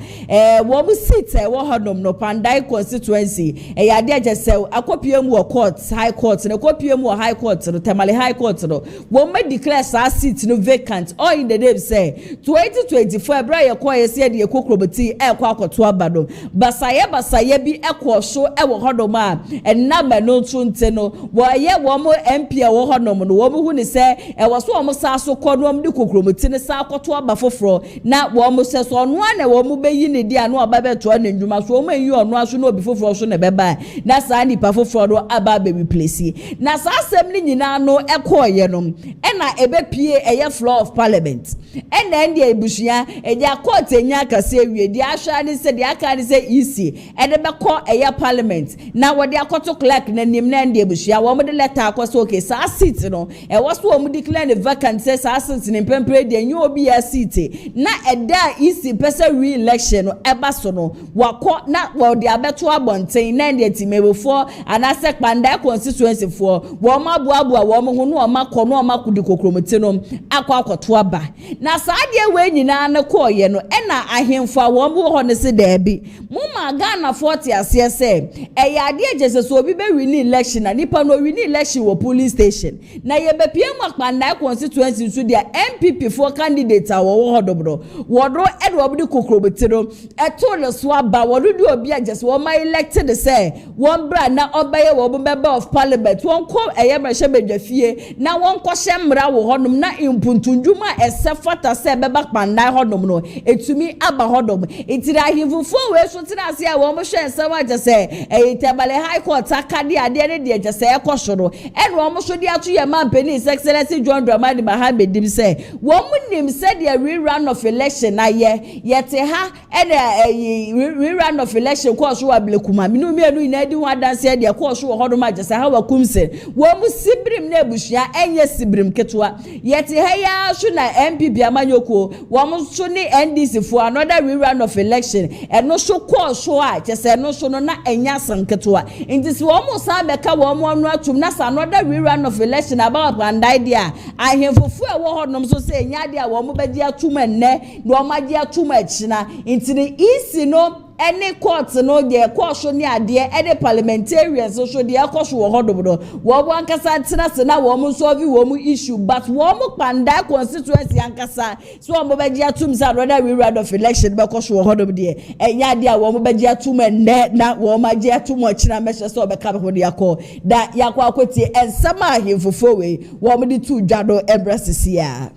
wo mu seat wo hodom no pandai constituency ade aje say akopie mu wo court high court na kopie mu wo high court no Tamale high court no wo me declare sa seat no vacant or in the name say 2024 bra ye kwa ye say de kokroboti kwa akoto abado basaye bi ekwo e wo hodoma enna manu tunte no wo ye wo mo MP wo hodom no wo mo hu ni se e wo so wo mo sa so kodo mo di kokromoti ne sa akoto aba foforo na wo mo se so no na wo mo beyi ne dia no aba beto na ndwuma so wo mo yi ono aso na obi foforo so na beba na sa nipa foforo do aba be replace na sa asem ni nyina no ekoye no e na ebepie eye floor of parliament e na ndi ebushia e dia court enya kase wie dia ahwa ni se dia aka ni se EC e de beko eye parliament na wode akoto clerk na nim na ndi ebushia wo mo de letter akoso okay sa seat no e wo so wo mo declare the vacant say sa seat ni pempre de enyo obi ya seat na eda EC pesa re-election no eba so no wako na wode abeto abonten na ndi timebefo anase kpanda constituency for wo ma boaboa wo mo ho no ma kɔ no ma kudi kokromoti no akwa akoto aba na saa de we nyina na kɔɔye no ɛna ahemfo wo mo ho ne se da bi mo ma Ghana 40 ase se eya ade agese so obi be win election na nipa no win election wo police station na ye be pie mo kpanda constituency so dia MPP for candidate a wo hodobro wodo edo obdi kokromoti no eto le so aba wodo di obi agese wo ma elected say won bra na obaye wo member of parliament won ko eye brahye bedwafie na won ko hyemra wo honum na impuntundwuma esefata se beba kpanda honum no etumi aba hodom itira hivufo we so tira ase a wo mo hwe ensem agese Tamale high court akade ade ne de agese ekosoro ene wo mo so de ato ye man His Excellency John Dramani Mahama dim say wo mo nim say the rerun of election na yete ha ene rerun of election ko so ablekuma minu mienu ina di ho adanse de ko so hodom agese ha wakumse wo mo sibrim na ebushia enye sibrim ketwa yete ha ya so na MPP amanyoko wo mo so ni NDC for another rerun of election eno so ko so a agese no so no na enya sanketwa indisi wo mo sa beka wo mo anu atum na sa another rerun of election about and idea ahemfufu e wo hodom so say enya dia wo mo bedi atum enne no ma di atum achina intini isi no any court no de course ni ade any parliamentarians so de akoso wo hodom do wo bo ankasa tina se na wo mo solve wo mo issue but wo mo kpanda constituency ankasa so wo mo bedi atum sa another rerun of election be koso wo hodom de enya de wo mo bedi atum enne na wo ma je atum achina meshe so be ka be de akọ da yakọ akoti ensama ahemfofo we wo mo di tu dwado embrasisia.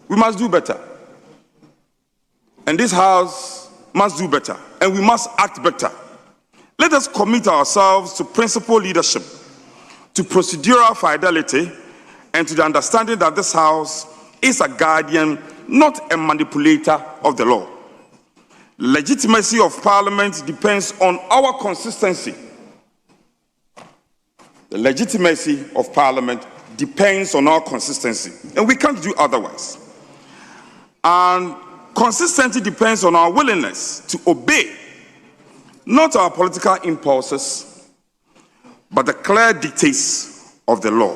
We must do better, and this house must do better, and we must act better. Let us commit ourselves to principled leadership, to procedural fidelity, and to the understanding that this house is a guardian, not a manipulator of the law. Legitimacy of parliament depends on our consistency. The legitimacy of parliament depends on our consistency, and we can't do otherwise. And consistency depends on our willingness to obey, not our political impulses, but the clear dictates of the law.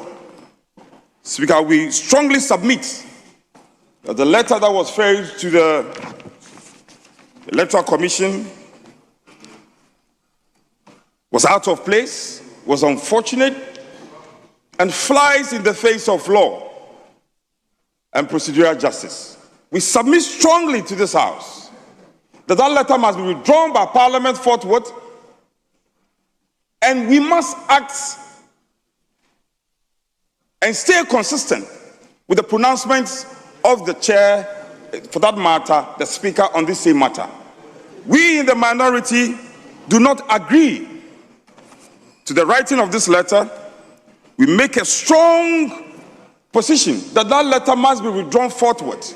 Speaker, we strongly submit that the letter that was filed to the Electoral Commission was out of place, was unfortunate, and flies in the face of law and procedural justice. We submit strongly to this House that that letter must be withdrawn by Parliament forthwith, and we must act and stay consistent with the pronouncements of the chair, for that matter, the Speaker on this same matter. We in the minority do not agree to the writing of this letter, we make a strong position that letter must be withdrawn forthwith.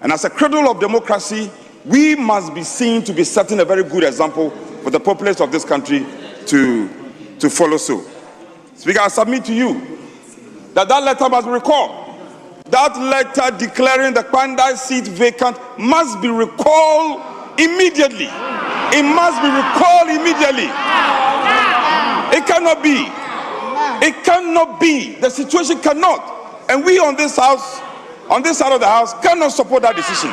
And as a cradle of democracy, we must be seen to be setting a very good example for the populace of this country to follow so. Speaker, I submit to you that letter must be recalled. That letter declaring the Kwandai seat vacant must be recalled immediately. It must be recalled immediately. It cannot be. It cannot be. The situation cannot. And we on this house, on this side of the house, cannot support that decision.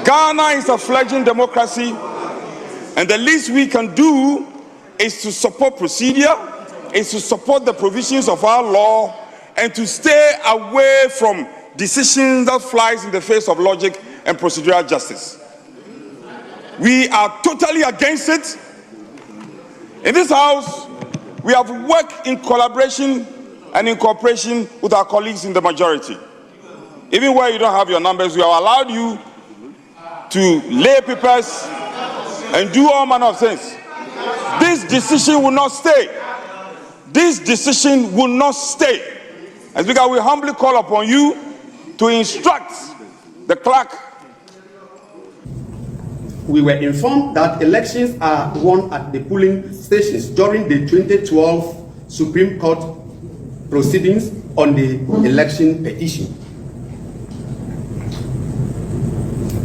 Ghana is a fledgling democracy, and the least we can do is to support procedure, is to support the provisions of our law, and to stay away from decisions that flies in the face of logic and procedural justice. We are totally against it. In this house, we have worked in collaboration and in cooperation with our colleagues in the majority. Even where you don't have your numbers, we have allowed you to lay papers and do all manner of things. This decision will not stay. This decision will not stay. And Speaker, we humbly call upon you to instruct the clerk. We were informed that elections are won at the polling stations during the 2012 Supreme Court proceedings on the election petition.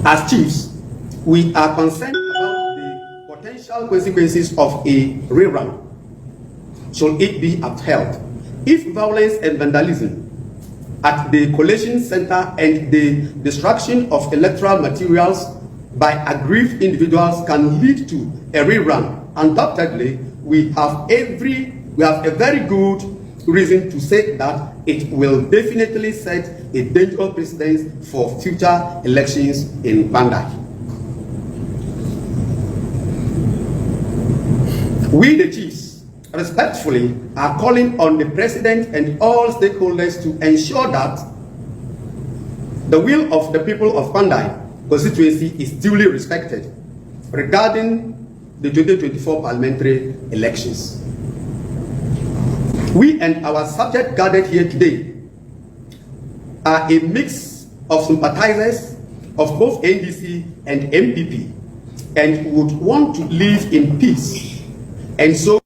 As chiefs, we are concerned about the potential consequences of a rerun, should it be upheld. If violence and vandalism at the collation center and the destruction of electoral materials by aggrieved individuals can lead to a rerun, undoubtedly we have a very good reason to say that it will definitely set a dangerous precedent for future elections in Bandai. We, the chiefs, respectfully are calling on the President and all stakeholders to ensure that the will of the people of Bandai constituency is duly respected regarding the 2024 parliamentary elections. We and our subject gathered here today are a mix of sympathizers of both NDC and MPP and would want to live in peace. And so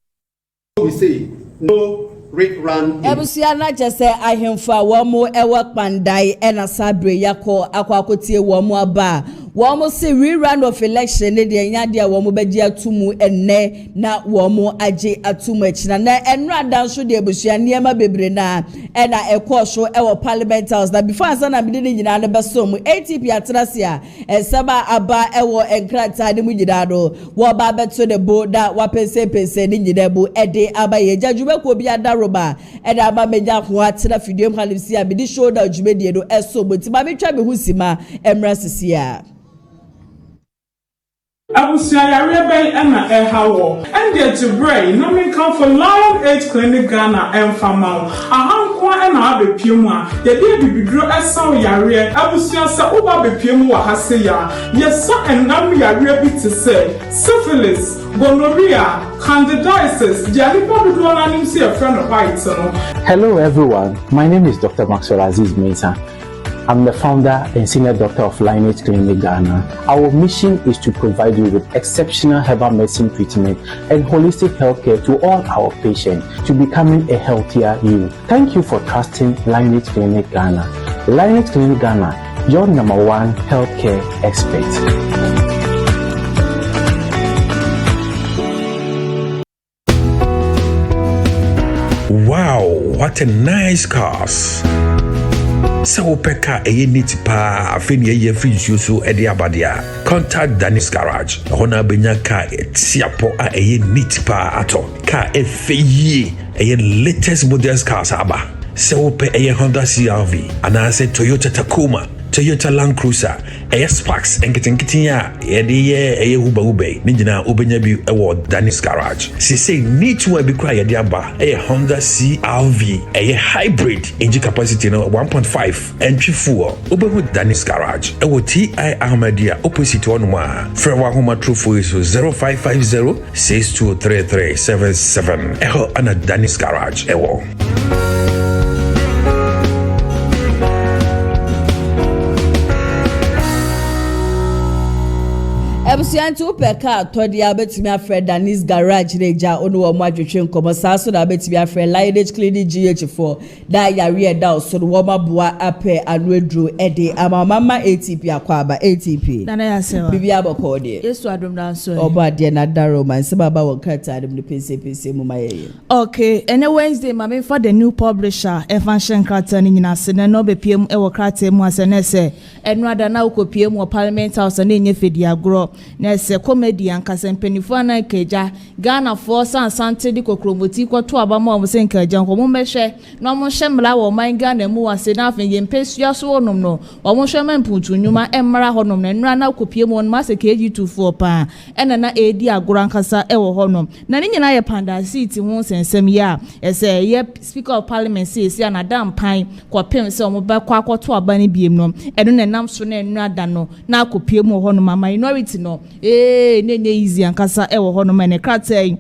we say no rerun. Ebusiana just say ahemfa womo ewa pandai ena sabre yako akwakotie womo aba womo say rerun of election ne de nya de womo beji atumu enne na womo age atumu echina na enra danso de ebusia niema bebre na ena ekosho ewo parliament house na before ansana bidi ni nyina ne besom ATP atrasia esaba aba ewo enkrata de mu nyidado wo ba beto de boda wa pense ni nyidabu ede aba ye jajube ko bi adaroba ede aba meja ho atira fidiem halisi abidi shoulder jumedie do eso botima metwa be husima emra sisia Abusia yarebe ena ehawo ende to brain no me come for Lion Age Clinic Ghana and Famau ahankwa ena abepiemu a ye de bibidro esaw yare abusia se oba bepiemu wa hase ya yesa enam yare bi te se syphilis gonorrhea candidiasis jalipa do na nim se a friend of white no. Hello everyone, my name is Dr. Maxwell Aziz Mensah. I'm the founder and senior doctor of Lineage Clinic Ghana. Our mission is to provide you with exceptional herbal medicine treatment and holistic healthcare to all our patients to becoming a healthier you. Thank you for trusting Lineage Clinic Ghana. Lineage Clinic Ghana, your #1 healthcare expert. Wow, what a nice cars. So peka eye neat pa afeni eye free so e de abadia. Contact Danis Garage. Hona benya ka etiapo a eye neat pa ato. Ka efeye eye latest models cars aba. So pe eye Honda CR-V and I said Toyota Tacoma, Toyota Land Cruiser Sparks enketenketen a yɛde huba ne nyina obenya bi ɛwɔ Dennis Garage. Say need to be cry yɛde aba Honda CR-V hybrid engine capacity no 1.5 entry fuel obehu Dennis Garage TI Ahmadiyya opposite onwa Frewa Homa True for 0550 623377 ana Dennis Garage Ebusianti upeka todi abetimi afre Dennis Garage reja onu wo adwetwe nkomo saso da abetimi afre Lineage Clinic GH4 da yare da osoro wo maboa ape anwedru ede amamama ATP akwaba ATP nana ya sewa bibi aboko de Yesu adom na so oba de na daro man se baba won kata adom ne pese mu maye okay ene Wednesday mame for the new publisher Evansion Krata ni nyina se no be piem e wo krata mu asene se enu ada na ukopiem wo Parliament House na enye fedi agro na se comedian kasempenifo na keja Ghana for sansante di kokromoti kwoto abama o se nkaja nko mo mehwe na mo hwemra wo man Ghana mu wase na afen ye mpesua so wonom no wo mo hwema mputu nyuma emra honom na nura na ukopiem won ma se KG24 pa ena na edi agro ankasa e wo honom na ni nyina ye panda seat ho sensem ya ese ye Speaker of Parliament says ya na dampan kwapem se o mo ba kwa kwoto abani biem no eno na nam so na nura da no na akopiem honom minority no nenye easy ankasa ewo ho no mane kratai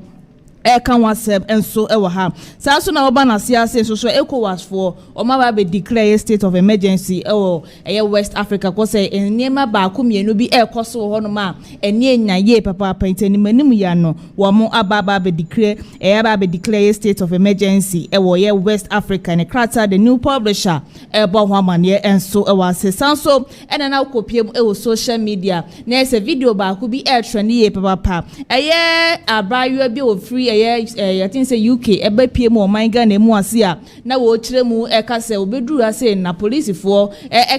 kan wasem enso ewo ha sa so na oba na siase so ECOWAS for o ma ba be declare state of emergency ewo West Africa ko say enema ba ko mienu bi ekoso ho no ma eni enya ye papa pantani manim ya no wo mo aba be declare ba be declare state of emergency ewo West Africa ne krata the new publisher ebo ho amane enso ewo asesan so ena na kopiem ewo social media na ese video ba ko bi trend ye papa abrayo bi o free I think say UK ebe pie mu oman Ghana mu ase a na wo kire mu eka se obeduru ase na police for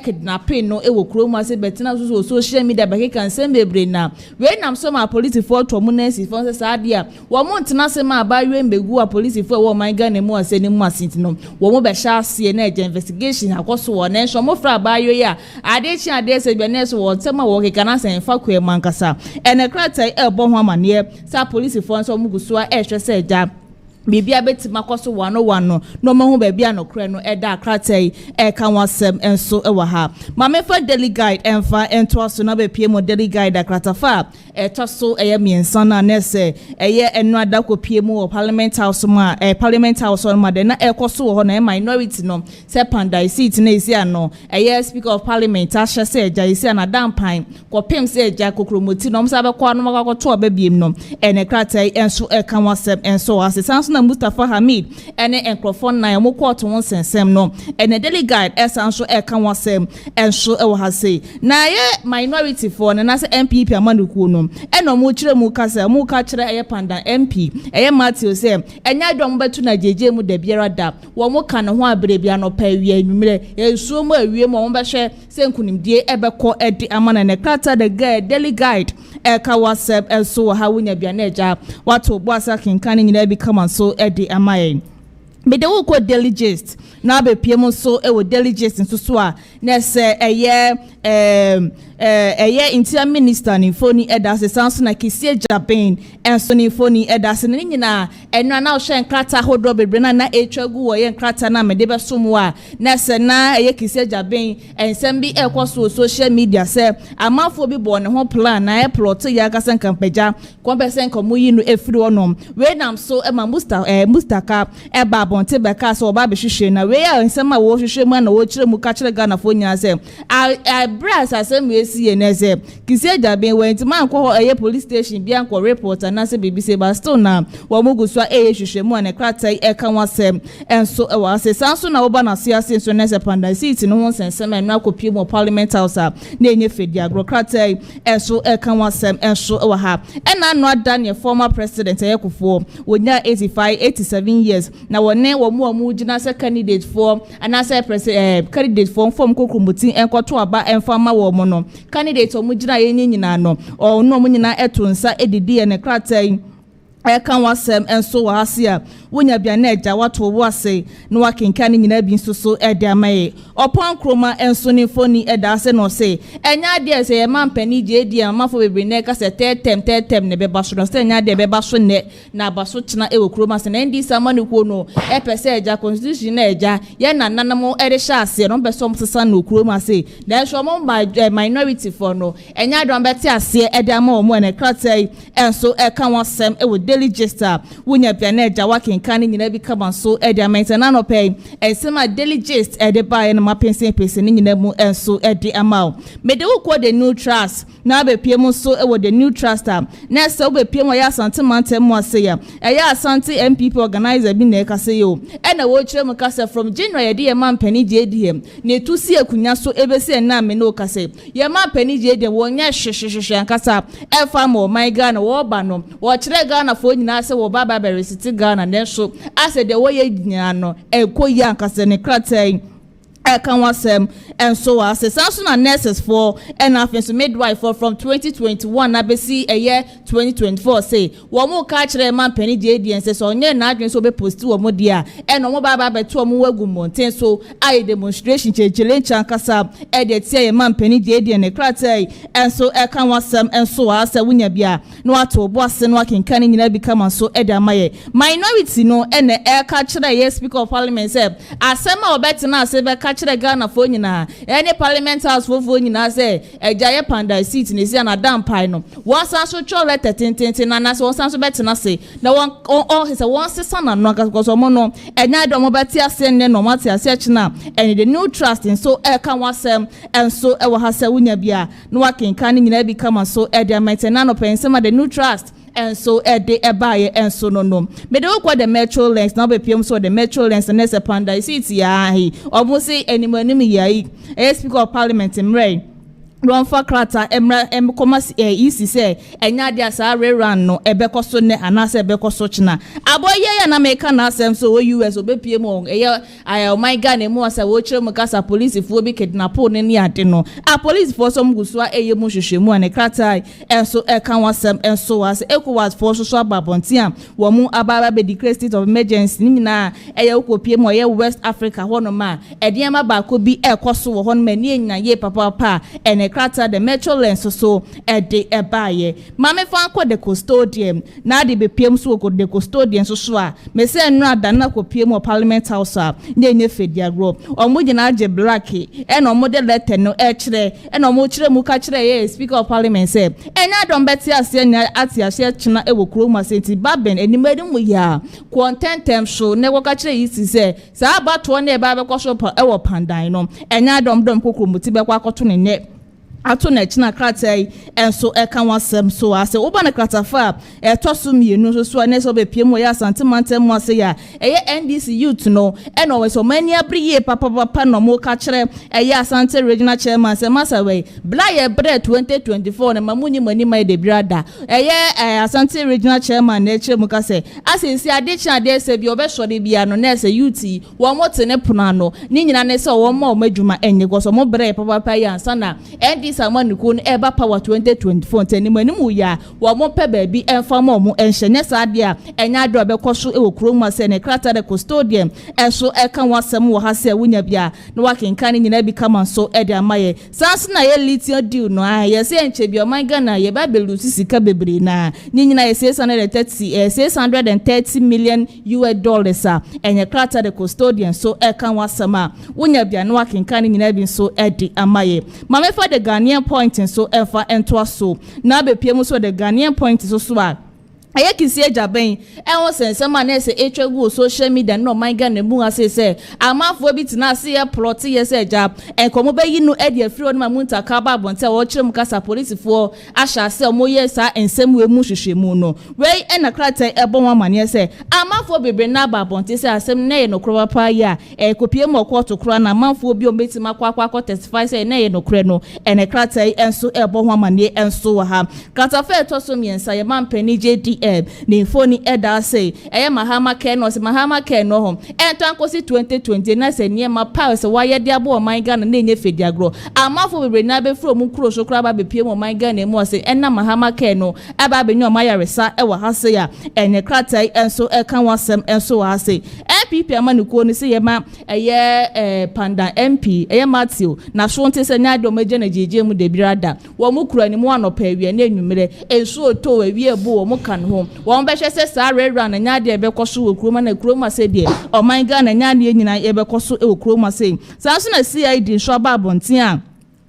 kidnapping no e wo kro mu ase betina so social media ba ke kan sembebre na we nam so ma police for to mu nurse for say saade a wo mo ntena se ma ba we mbegu a police for wo oman Ghana mu ase ni mu ase no wo mo be sha ase na eje investigation akoso wo na enso mo fra ba yo ya ade chi ade se be nurse wo tema wo ke kana se fa kwa mankasa ene krata e bo ho amane sa police for so mu guso a say ja bibia betima koso wano no mahu bebia no kre no eda kratai kan wasem enso ewa ha mame fa daily guide enfa ento aso na be pie mo daily guide akratafa etoso miensa na nese enu ada ko pie mo Parliament House ma Parliament House ma de na ekoso ho na minority no se panda seat na isi ano Speaker of Parliament asha se eja isi ana dampan ko pem se eja kokromoti no msa be kwa no makoto obebiem no ene kratai enso kan wasem enso asesan na Mustafa Hamid ene enkrofon na yamo court won sensem no ene daily guide esanso kan wasem enso e wo hase na ye minority for na se MPP amanuku no eno mo kire mu kasa mu ka kire panda MP Matthew se enya dom betu na jeje mu da biara da wo mo ka ne ho abrebia no pa wi anwumre ensuo mu awie mo be hwe se nkunimdie ebekọ edi amana ne kata the guide daily guide ka wasem enso ha wunya bia na eja wato boasa kinkan nyina bi kama so edi amaye be de wo ko delegate na be piem so e wo delegate nso so a na se interior minister ni foni edase sanso na Kisi Agyapong enso ni foni edase ni nyina enu na o hwe nkrata hodo bebre na etwagu wo ye nkrata na me de be somo a na se na Kisi Agyapong ensem bi ekoso social media se amafo bi bo ne ho plan na plot ya kasa nkampaja kompesen komuyi no efiri onom we nam so ma mustaka ba bonte be ka so oba be hwehwe na we ya ensem a wo hwehwe mu na wo kire mu ka kire Ghana fo nyina se brass asem see neze Kisi Agyapong went man ko police station bia ko reporter na se BBC ba still na wo muguso hwehwe mu na kratai kan wasem enso e wa se sanso na oba na siase so nese panda seat no ho sensem na akopie mu Parliament House na enye fedi agro kratai enso kan wasem enso e wa ha na no Daniel former president Ayekufo wonya 87 years na wone wo mu gina se candidate for anase candidate for form kokromoti enkoto aba enfama wo mo no candidate o mu gina ye nyina no o no mu nyina eto nsa edidi ne kratai eka wasem enso wa hasia wonya bia na eja wato wo ase na wakenka ni nyina bi nsoso ede amaye opon kroma enso ni foni eda ase no se enya de ese ye mampani je di amafo bebre na ka se tetem ne beba so no se enya de beba so ne na baso china ewo kroma se na ndi sama ne ko no epese eja constitution na eja ye na nanamo ere sha ase no be so msesa no kroma se na so mo minority for no enya do ambeti ase ede ama omo ne kratai enso eka wasem ewo daily gista wonya bia na eja wakenka ni nyina bi kama so ede amaitana no pay ensema daily gist ede ba na mapensen pese ni nyina mu enso ede ama mede wo ko the new trust na be piem so ewo the new trust na se wo be piem ya asante mantem mo ase ya asante MPP organizer bi na ekase yo na wo kire mu kase from January de man pani JDM na tusi akunya so ebese na me no kase ye man pani JDM wo nya hwehwehwe ankasa efa mo my Ghana wo ba no wo kire Ghana fo nyina se wo baba be resiti Ghana na so ase de wo ye nyina no ekoyi ankasa ne kratai can wasem and so as a Samsung nurses for and after midwife for from 2021 na be see a year 2024 say one more catch the man penny JD and says on your not so be post to a modia and no baba be to a mugu mountain so I demonstration challenge ankasa edit say a man penny JD and a crater and so I can wasem and so as a winya bia no ato boss and working can in become so edamaye minority no and the air catch the yes speaker of parliament said asema obet na say be catch the Ghana for nyina any parliament house for nyina say ejaye panda seat ni sia na dam pai no once so cho letter tintin na na so once so betina say na one all he say once sana no because omo no enya do mo beti ase ne no mate ase china and the new trust in so e kan wasem and so e wa ha say wunya bia no wakenka ni nyina bi kama so e dia maintain no pensema the new trust and so de ebaye and so no me dey kwa the metro links now be pm so the metro links and next panda city ya he almost say anyone ya speaker of parliament in rain Run for krata commerce easy say enya dia sa rerun no ebekoso ne anase ebekoso china aboye ya na meka na asem so US obepie mo aya my Ghana mu asa wo kire mu kasa police fo bi kidnap ne ni ade no a police for some gusua eye mu hwehwemu ane krata enso kan wasem enso was ECOWAS for so ababontia wo mu ababa be declare state of emergency ni na eye okopie mo ye West Africa hono ma ede ma ba ko bi ekoso wo hono ma ni enya ye papa ene krata the metro lens so de ebaye mame fan ko the custodian na de be piem so ko the custodian so a me say no adana ko piem parliament house a nye fedia gro omo gina age black e na omo de letter no e kire e na omo kire mu ka kire ye speaker of parliament say enya don beti ase nya ati ase china e wo kroma senti baben enimadi mu ya contentem show ne wo ka kire yi si say sa abato na e ba be ko so e wo pandan no enya dom kokromuti be kwa akoto ne ne ato na china kratai enso eka wasem so ase oba na kratafa tosu mienu so na so be piem ya santimantem mo ase ya NDC youth no eno we so mani abriye papa no mo ka kire asante regional chairman se masawe blaye bre 2024 na mamunyi mani mai de brada asante regional chairman na kire mu ka se asesi ade cha de se bi obesode bia no na se youth wo mo tene puna no ni nyina ne se wo mo madwuma enye go so mo bre papa ya ansana Someone who eba power 2024 tani manimu ya wo mo pe ba bi enfa mo mo enhyenye saade enya do be koso e okroma se ne krata de custodian enso eka wasem wo ha se wunya bia na wakenka ne nyina bi kama so e de amaye sans na ye lithium deal no ye se enche bi o man Ghana ye ba belu sisika bebre na ni nyina ye 630 million US dollars enye krata de custodian so eka wasema wunya bia na wakenka ne nyina bi so e de amaye mame for the Ghanaian point so efa ento so na be piem so the Ghanaian point so a aye kisi ejaben won sensema na se etwegu social media no man Ghana mu ase se amafo bi tina ase ye plot ye se eja enkomo be yi no e de afiri no mamunta ka ba bonte wo kire mu kasa police fo asha ase omo ye sa ensem we mu hwehwemu no we na krata ebo wa mane se amafo bebre na ba bonte se asem na ye no kro pa ya kopie mu court kro na amafo bi o betima kwa testify se na ye no kre no ene krata enso ebo wa mane enso wa ha krata fe to so miensa ye man pani JD pm ne phone eda say Mahama Ken or Mahama Ken no home and tankosi 2020 na se niema piles why de abo man Ghana na enye fediagro amafo be na be from kuro so kra ba be piem man Ghana mu say enna Mahama Ken no aba be nyu mayaresa e wa hase ya enye kratai enso e kan wasem enso wa hase MPP amanuko ni se yema Panda MP Matthew na so nte se nya do meje na jeje mu de birada wo mu kura ni mu anopa awie na enwumere enso oto awie bo wo mu kan ho wo be hwe se sa rerun na nya de be koso wo kuroma na kuroma se de o man Ghana nya de nyina e be koso e wo kuroma se sanso na CID nso ba bonten a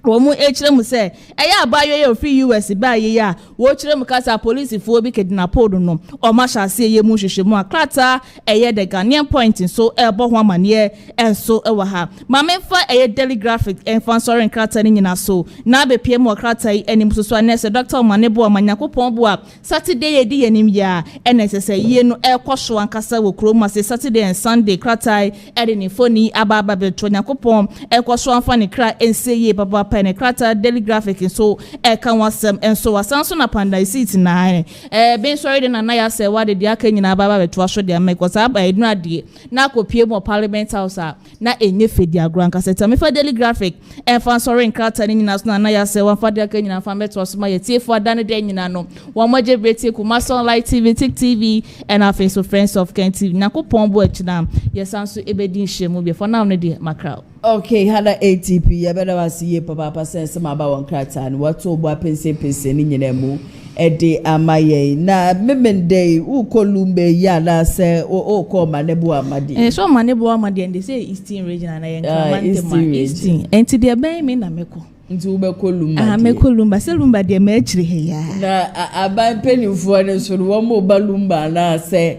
womu echirem se eya abayo ye free US ba ye ya wo chirem kasa police fo bi kidnapped no o ma sha se ye mu hwehwemu akrata eye de Ghanaian point so e bo ho amane enso e wa ha ma memfa eye daily graphic enfan sorry krata ni nyina so na be piem akrata yi enim so anese Dr. Omanebo amanyakopon bo a Saturday ye di yenim ya NSS ye no e kwosho ankasa wo kroma se Saturday and Sunday krata e de ni foni ababa be to nyakopon e kwosho anfa ni kra ense ye baba penetrata daily graphic so can wasem and so wasanso na panda seat na ben sorry de na ya se wa de dia ka nyina baba beto aso de make was aba ednu ade na kopie mo parliament house na enye fedia granka seta me fa daily graphic and fan sorry nkrata ni nyina so na ya se wa fa de ka nyina fa beto aso ma ye tie fo ada ne de nyina no wo moje breti ku mason light tv tik tv and our face of friends of Ken TV na ko pombo achina yesanso ebedi nhwemu be for now ne de makra. Okay, hada ATP ya beda wasiye papa sense ma ba won krata ni wato bo pense ni nyina mu ede amaye na memende u kolumbe ya la se o ko Manebu amadi so Manebu amadi and they say Eastern region na yen Kamante Eastern enti de ben me na meko nti ube kolumba mekolumba se lumba de ma achire he ya na aban penifo ne so wo mo balumba na se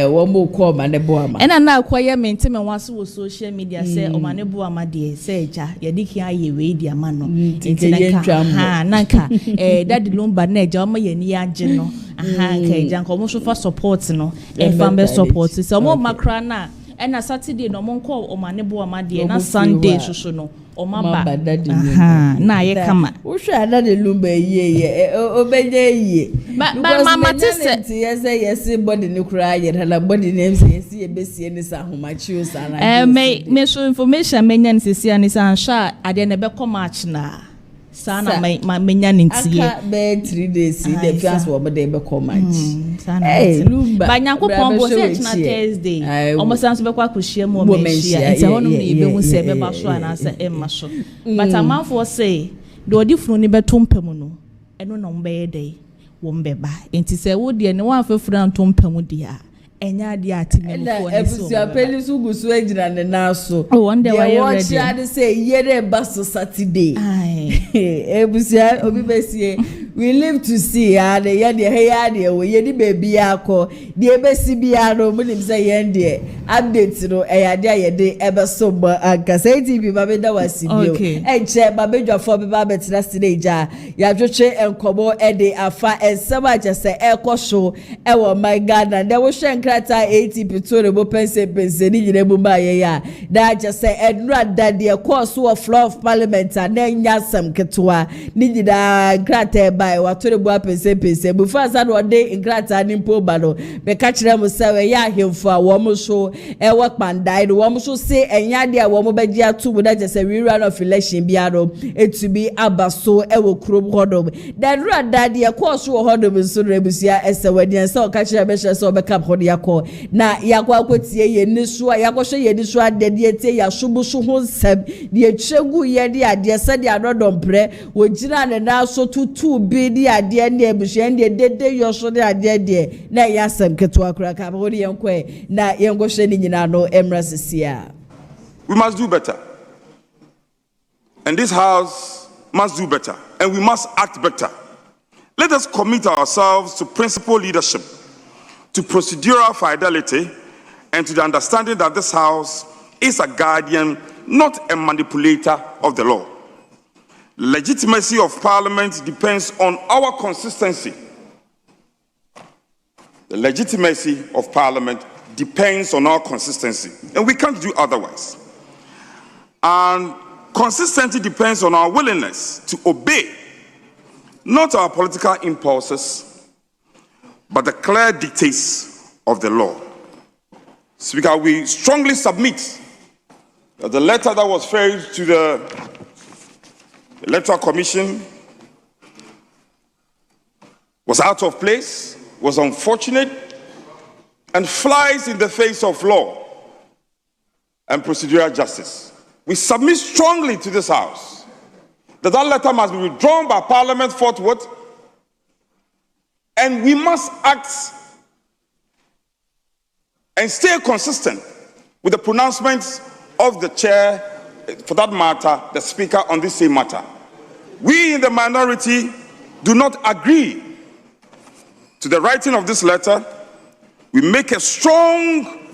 wo mo ko Manebu amadi ena na akoye mente me waso wo social media se o Manebu amadi se eja ye diki aye we di amano enti na nanka daddy lumba na eja o ma ye ni age no aha ka eja nko mo so fa support no e fambe support se o mo makra na ena Saturday no mo nko o Manebu amadi na Sunday so no o mamba na ye kama wo hwa na de lumba ye obenye ye mama tese yes body ne kura ye na body ne yes ye besie ne sa homachi o sa na me so information menya ne sisia ne sa ansha ade ne be match na sana menya ne ntie aka be 3 days the fast wo be match lumba banyanko pombo set na Thursday almost sanso be kwa kuhia mu o menhia nti hono ne ebe hu se be ba so ana se emma so but amanfo say do odifunu ne beto mpam no eno no mbe ye dai wo mbe ba nti se wo de ne wan fefura nto mpam dia enya de atimemfo ne so ebusia pelisu gusu ejira ne na so one day we ready watch ade say yere baso Saturday ebusia obi besie we live to see ade ye de he ade we ye di baby akọ de ebesi bia no mu nim say ye de update no eyade ayede ebeso ba ankasa TV ba be da wasibio enche ba be dwafo be ba betra stage ya dwetwe enkobo ede afa ensema jese ekosho ewo my Ghana de wo hwe krata ATP to rebo pense ni nyina bu ba ye ya da jese edra dade course of floor of parliament na nya sam ketwa ni nyina krata by wato rebo pense bu fasa no de krata ni mpo ba no be ka kire mu sawe ya hemfo a wo mo so ewo kpandai no wo mo so se enya de a wo mo beji atu bu da jese we run of election bia no etubi abaso ewo krom hodom da dra dade course wo hodom so rebusia esewadian se o ka kire be hye se o be cap hodia na yakwa akotie ye niso yakohwe ye niso adede tie ya shubusu ho nsem de twegu ye de ade se de adodompre wo gira ne na so tutu bi de ade ne ebuhye de dede yo so de ade de na ya sam keto akura ka bo de yenkwe na yengohwe ni nyina no emra sesia. We must do better, and this house must do better, and we must act better. Let us commit ourselves to principled leadership, to procedural fidelity, and to the understanding that this house is a guardian, not a manipulator of the law. Legitimacy of parliament depends on our consistency. The legitimacy of parliament depends on our consistency, and we can't do otherwise. And consistency depends on our willingness to obey, not our political impulses, but the clear dictates of the law. Speaker, we strongly submit that the letter that was filed to the Electoral Commission was out of place, was unfortunate, and flies in the face of law and procedural justice. We submit strongly to this House that that letter must be withdrawn by Parliament forthwith, and we must act and stay consistent with the pronouncements of the chair, for that matter, the Speaker, on this same matter. We in the minority do not agree to the writing of this letter. We make a strong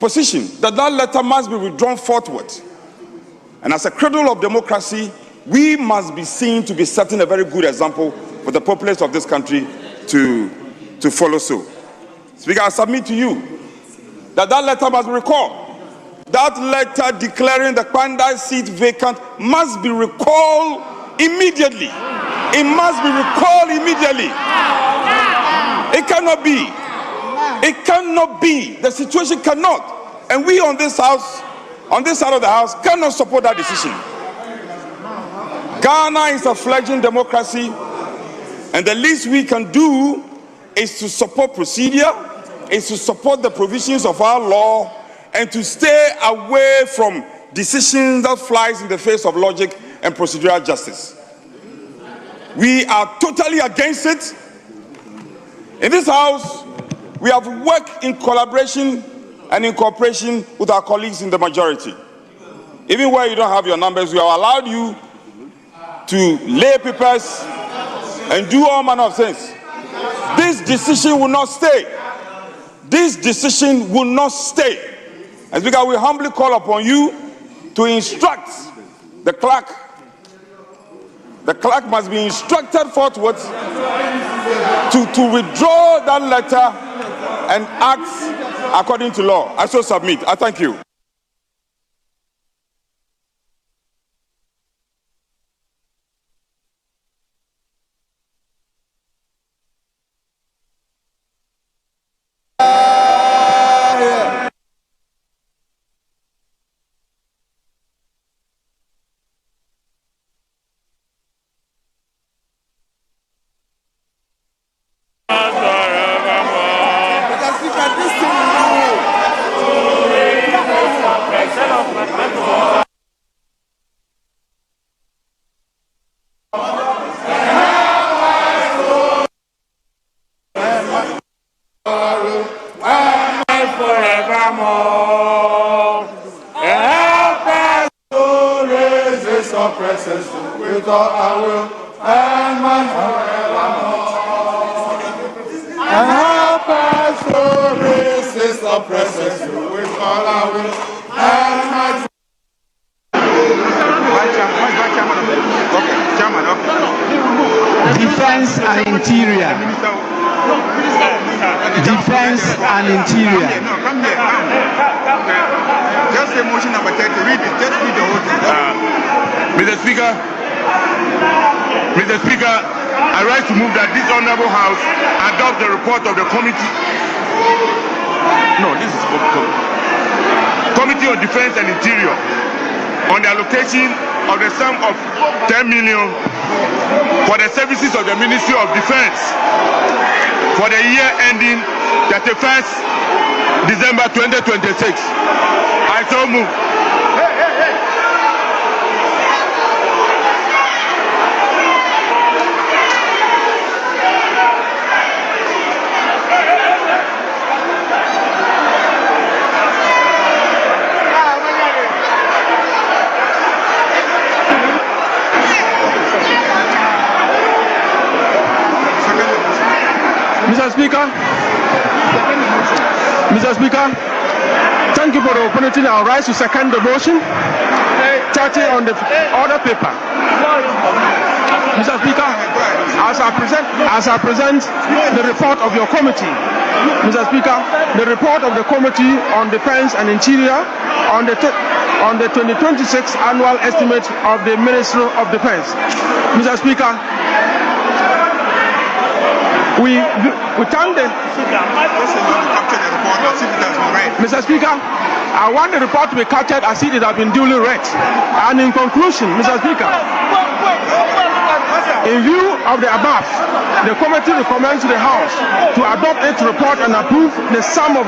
position that that letter must be withdrawn forthwith. And as a cradle of democracy, we must be seen to be setting a very good example for the populace of this country to follow so. Speaker, I submit to you that that letter must be recalled. That letter declaring the Kwanda seat vacant must be recalled immediately. It must be recalled immediately. It cannot be. It cannot be. The situation cannot. And we on this house, on this side of the house, cannot support that decision. Ghana is a fledgling democracy, and the least we can do is to support procedure, is to support the provisions of our law, and to stay away from decisions that flies in the face of logic and procedural justice. We are totally against it. In this house, we have worked in collaboration and in cooperation with our colleagues in the majority. Even where you don't have your numbers, we have allowed you to lay papers and do all manner of things. This decision will not stay. This decision will not stay. And Speaker, we humbly call upon you to instruct the clerk. The clerk must be instructed forthwith to withdraw that letter and act according to law. I so submit. I thank you. Defense and Interior. Defense and Interior. Just the motion number 30. Read it. Just read the whole thing. Mr. Speaker, I rise to move that this honorable house adopt the report of the committee. No, this is Committee on Defense and Interior on the allocation of the sum of 10 million for the services of the Ministry of Defense for the year ending 31st December 2026. I so move. Mr. Speaker, thank you for the opportunity. I'll rise to second the motion. 30 on the order paper. Mr. Speaker, as I present the report of your committee, Mr. Speaker, the report of the Committee on Defense and Interior on the 2026 annual estimate of the Ministry of Defense. Mr. Speaker, We thank the Mr. Speaker. I want the report to be captured as it has been duly read. And in conclusion, Mr. Speaker, in view of the above, the committee recommends to the House to adopt its report and approve the sum of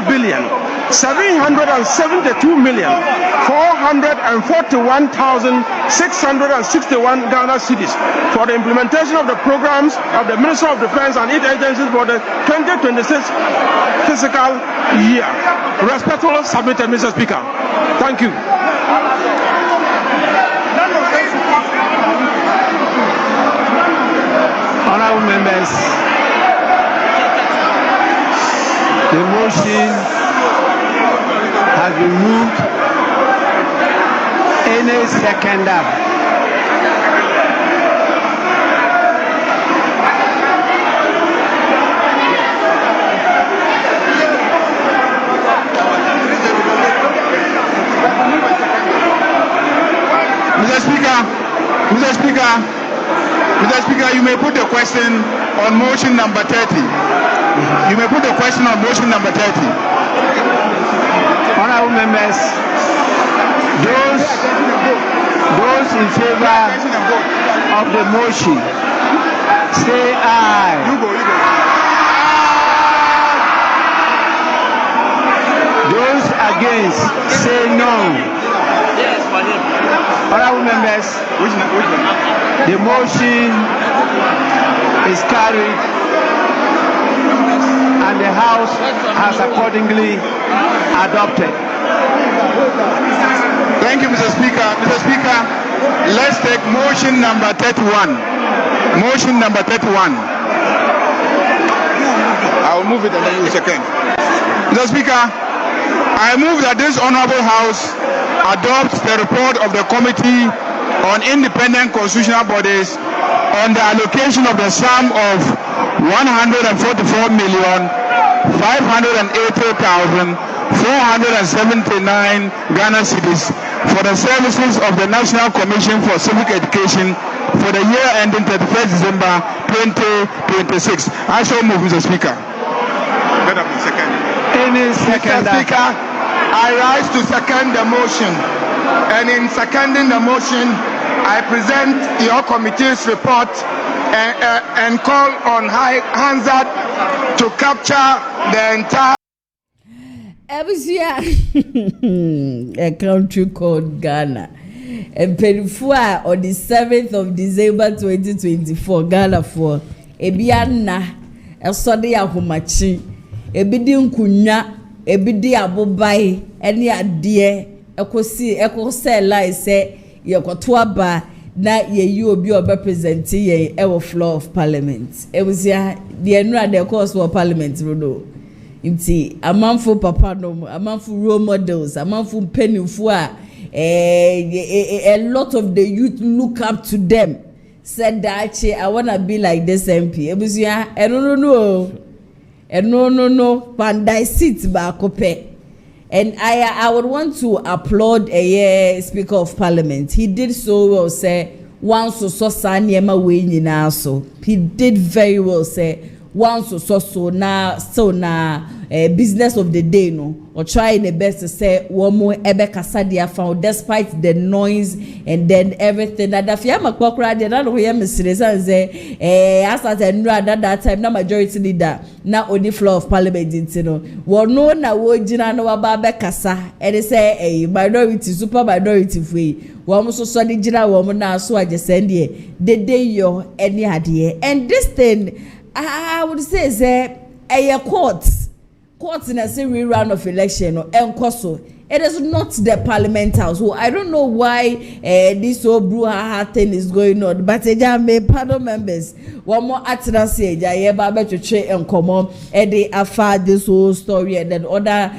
10,772,441,661 Ghana cedis for the implementation of the programs of the Ministry of Defense and its agencies for the 2026 fiscal year. Respectfully submitted, Mr. Speaker. Thank you. Honorable members, the motion has been moved. Any seconder? Mr. Speaker, you may put the question on motion number 30. You may put the question on motion number 30. Honorable members, those in favor of the motion, say aye. Those against, say no. Honorable members, the motion is carried and the House has accordingly adopted. Thank you, Mr. Speaker. Mr. Speaker, let's take motion number 31. Motion number 31. I will move it and then you second. Mr. Speaker, I move that this honorable House adopts the report of the Committee on Independent Constitutional Bodies on the allocation of the sum of 144,580,479 Ghana cedis for the services of the National Commission for Civic Education for the year ending 31st December 2026. I shall move, Mr. Speaker. Let up the second. Any second. Mr. Speaker, I rise to second the motion. And in seconding the motion, I present your committee's report and call on Hansard to capture the entire a country called Ghana. And Perifua on the 7th of December 2024, Ghana for Ebiana, a Sodi Ahumachi, Ebidi Nkunya, Ebidi Abubai, any idea. Eko se like say yekotoa ba na ye obi represent ye e floor of parliament. E was ya the enra the course for parliament rodo. Nti amanfo papa no amanfo role models amanfo penifo a lot of the youth look up to them. Said that I wanna be like this MP. E was ya no pandai sit ba kope. And I would want to applaud a Speaker of Parliament. He did so well, say, once so Sanyema winning also. He did very well, say, once so now, business of the day, no, or trying the best to say, one more Ebeka Sadia found, despite the noise and then everything. That the Fiamma Pokra did not hear Mr. Say, as at that time, no majority leader, now only floor of parliament, you know. Well, no, now, what Gina no about Becassa, and they say, a minority, super minority free. One so sorry, Gina woman now, so I just send ye the day you're any idea. And this thing, I would say, is a courts in a serious round of election or encoso. It is not the parliament house. So I don't know why this whole brouhaha thing is going on. But pardon members, one more attendance here. Baba to trade and come on. They afford this whole story and then other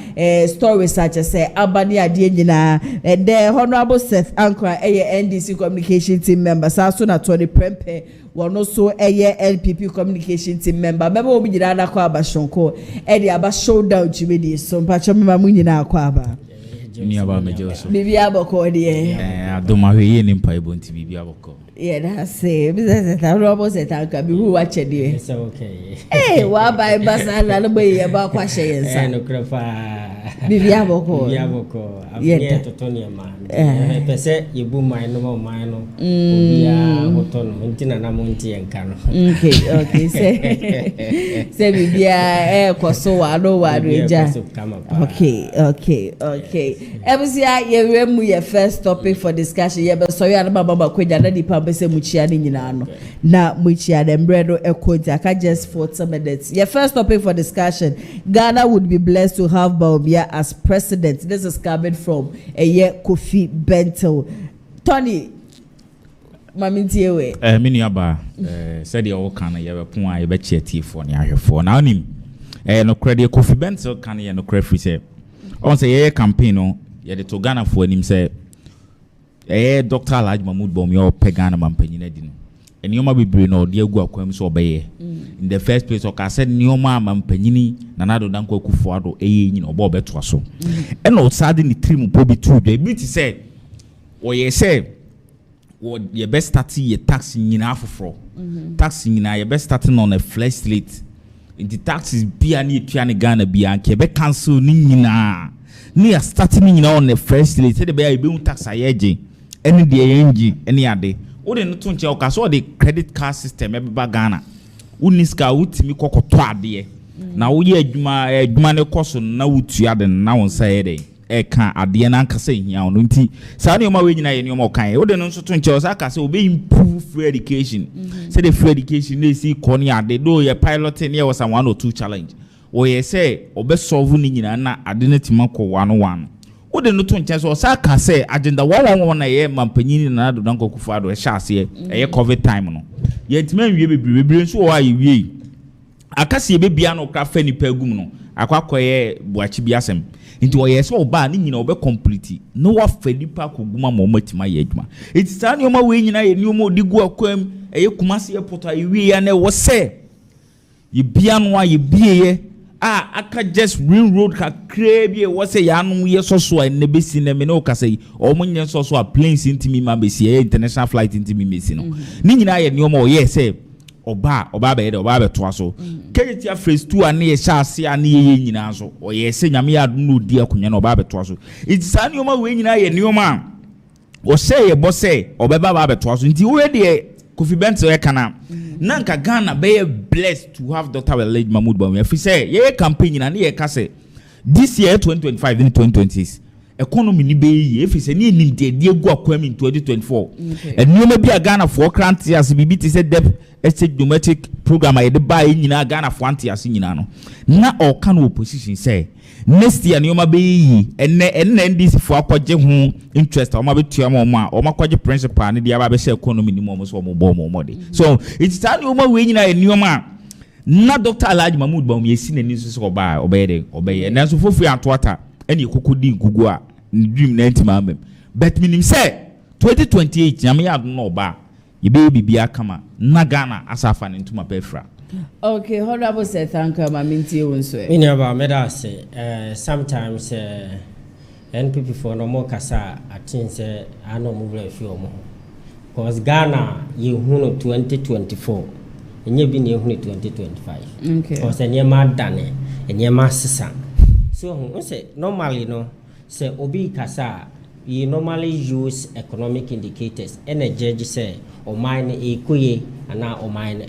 stories such as Abani Adiena and the Honorable Seth Ankra, NDC communication team member. Sasso na Tony Prempe. One also LPP communication team member. Member will be the other Kwaba Shonko. Eddie Abba showdown to me. So Pachamma Munina Kwaba. Ni aba meje so bibi aboko de adoma hwe ye ni mpa ebonti bibi aboko Yeah, that's it. Business that almost a tank be who watch it. It's okay. Hey, what by Basan and way about questions? And Crofa Bibiaboko. Biaboko. I'm here to Tony man. Per se, you boom my no mine. Yeah, Hoton, Huntina Namonti and Cano. Okay, say Bibia, Koso, I know what we just come up. Okay. Ebusia, you remember your first topic for discussion. Yeah, but so you are Baba Quidana di Pambese Muchiani Ninano. Na Muchia and Bredo Ekota, just for some minutes. Your first topic for discussion. Ghana would be blessed to have Baobia as president. This is coming from a year Kofi Bento. Tony, Mamintiewe. Miniaba said the old can you put a bet for near for now. No credit Kofi Bento can you no credit say. On say a campaign, yet the Togana for him say. Dr. Alhaji Mahmoud Bawumia or Pegana Mampenyin Edino. And you might be no dear go aquems obey. In the first place, I said Nioma Mampenini, Nanado Danko Kufuado, Bob Etwaso. And no suddenly trim Bobby too. They beat say, or ye say, what your best starting your taxing in half for taxing in your best starting on a flesh slate. In the taxes be a near Tiana Ghana be and Quebec Council Nina. Near starting on the fresh slate, said the bear being tax a any day, any other. Wouldn't to tell us all the credit card system every Ghana. Uniska would me cocoa dear. Now we are Jumane Cosso now to add and now on Saturday. Can't at the end saying ya on Unti. Sadio Mawina and your more kind. Wouldn't also to tell us I say obey improve free education. Say the free education they see Konya, they do your pilot 10 years and 1 or 2 challenge. Or ye say, or best solving in an identity marco 101. What the no chance or Saka say, agenda 111 a year, Mampenini and Ado Danko Kufado, a chassis, a year COVID time. No, yet men will be so why ye. I can see a babyano craft any pergumno, a quack Buachibiasem. Into a yes or bad in over completely. No one Fedipa Kuguma moment my edma. It's time your way in a new more digua quem, a Kumasi pota, you and was say. You bianwa, you be. I can just railroad ka crave was a young year so and never seen them in Okase or when you saw a planes into me, Mambesi, international flight into me missing. Nina, no more, yes, say, or Baba Twasso. Ketia phrase 2 and near Chassis and near Yinazo, or yes, say, Yamia no dear Kunyano Baba Twasso. It's Sanuma winning I and your man. Or say a bosse or Baba Twasso until we're there. Kofi Bento Ekana. Nanka Ghana be blessed to have Dr. Alhaji Mahmoud Bawumia. If we say ye campaign and ye kase this year 2025 in 2020s economy ni be if we say ni dey go akwam in 2024 and no maybe a Ghana for country as bibi te say debt exchange domestic program I dey buy nyina Ghana for anti as nyina no na all can opposition say next year no be and NDC for akwaje ho interest o ma betua ma o ma kwaje principal ne dia ba be say economy ni mo so mo bo mo de so it's time o ma we nyina enioma na Dr. Alhaji Mahmoud Bawumia si nani so oba obeye na so fofu atoata ene kokodi gugu a dream na ntima am but minim say 2028 nyame ya no oba ye be bibia kama na Ghana asafa ne ntuma pefra. Okay, honorable say thank you, Maminti Unswe. In about medase, sometimes NPP for no more cassa, I think I know move a few more. Because Ghana, you who 2024, and you been 2025. Okay. Because a near mad dane, and near master. So, say normally, no, say Obi Cassa, you normally use economic indicators, and a judge say, or mine a quay, and now or mine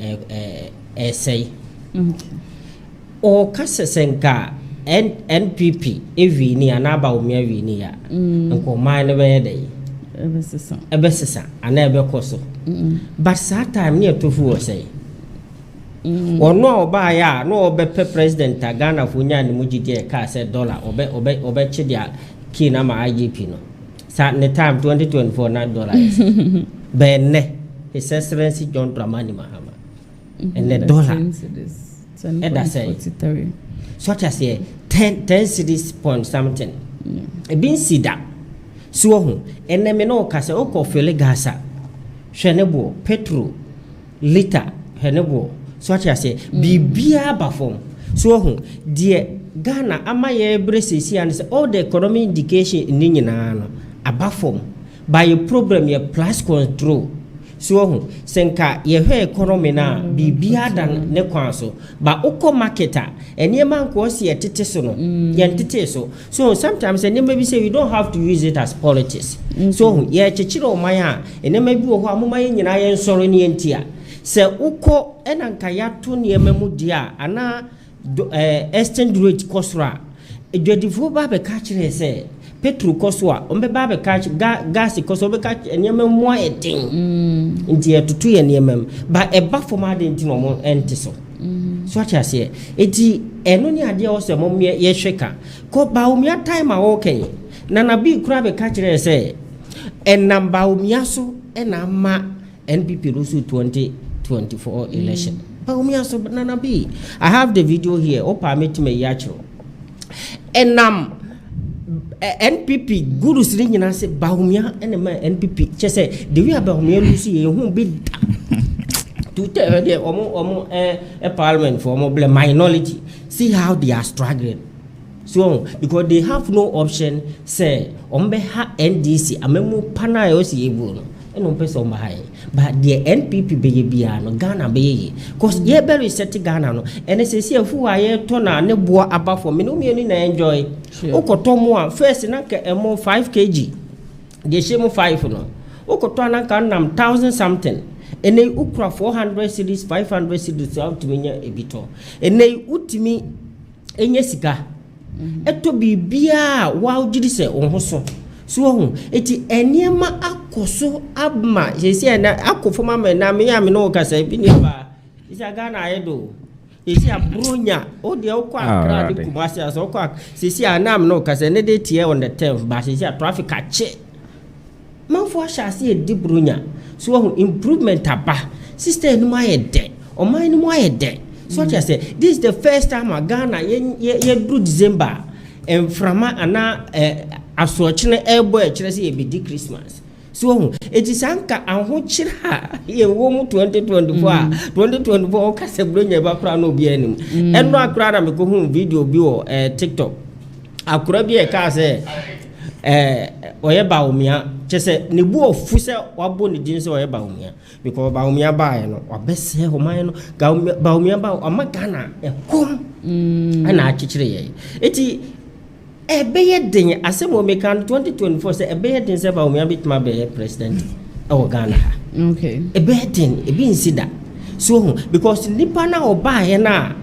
essay. O kasa senka NPP evi ni anaba omia wi ni ya nko man ne be dey ebesesa ana ebe koso but that time ni etofu o say ono oba ya no obe president Ghana fo nya ni mujidi e ka say dollar obe chidia ki na ma IGP no sa ne time 2024 na dollar benne His Excellency John Dramani Mahama and the dollar and that's say such as 10 cities point something e bin sida so ho and me no ka say o ko fele gasa hwenebo petrol liter hwenebo such as bibia bafom so ho de Ghana amaye bresesi and say all the economic indication ni nyina no abafom by a problem your price control so senka ye hwe economy na bibia dan ne kwan so ba ukọ marketer enema nko se yetete so no yentete so sometimes enema bi say we don't have to use it as politics so ye chechire o man a enema bi wo ho amoma ye nyina ye nsoro ne yentia se ukọ enanka ya to ne emamu dia ana exchange rate kosra edwadifo ba be ka kire se petrol koswa ombe ba be ka gas koso be ka enema mo etin nti etutu ye enema ba eba forma de nti no mo enti so acha se eti eno ni ade o se mo ye hweka ko ba umia time a okay na bi kura be ka kire se enamba umia so ena ma NPP rusu 2024 election ba umia so na bi I have the video here o permit me yachro enam NPP guru siri nyina se baumia enema NPP chese the way baumia lusi ye hu bi to tell the omo parliament for omo minority see how they are struggling so because they have no option say ombe ha NDC amemu pana yo si ebu no eno pese omba hai but the NPP be bia no Ghana be cause ye be reset Ghana no ene se si afu wa ye to na ne boa aba for me no me ni na enjoy ukoto mo a first na ka emo 5 kg de shemu 5 no ukoto na ka nam 1000 something ene ukra 400 series 500 series out to menya ebito ene utimi enye sika eto bibia wa ugidi se onhoso so ho eti eniema akoso abma yesi na akofoma me na me ya me no kasa bi ni ba isa Ghana ayedo yesi abronya o de okwa akra de kumasi aso okwa sisi anam no kasa ne de tie on the 10th ba sisi traffic ache manfo shasi e di bronya so ho improvement aba system no ayede o man no ayede so what I say this is the first time Ghana ye do December and from ana asochine ebo e kire se e be di Christmas so it is anka anho kira ye wo mu 2024 o ka se bronya ba kra no bi anim eno akra na me ko hu video bi o TikTok akra bi e ka se oye ba umia chese ne bu ofu se wabo ne din se oye ba umia because ba umia ba ye no obese ho man no ba umia ba amagana ekom ana akikire ye eti ebeye den asemo mekan 2024 se ebeye den se ba umia bitma be president o Ghana okay ebeye den ebi nsida so because nipa na oba ye na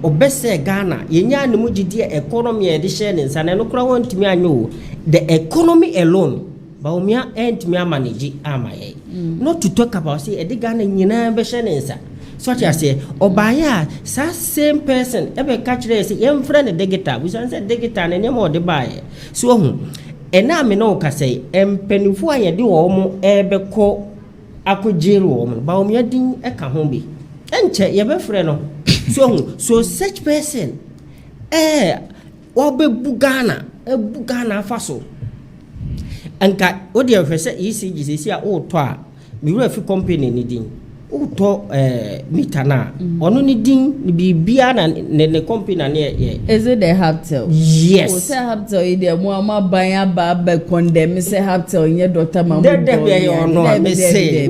obese Ghana yenya ne mugidi economy e de share ne nsa na no kura wontimi anyo the economy alone baumia entimi manage amaye not to talk about say e de Ghana nyina be share ne nsa so what you say obaya sa same person e be catch dey say em friend digital we say digital na nyama de bae so hu e na me no ka say empenifu aye de wo mo e be ko akojere wo mo baumia din e ka ho bi enche ye be frɛ no so such person obe bugana faso anka odi ofese ECG sisi a o to a mi wura fi company ni din o to meter na onu ni din ni bibia na ne company na ne is it the Haptel? Yes. O say Haptel e dey mo ama ban ba condemn say Haptel nye Dr. Mahmoud me say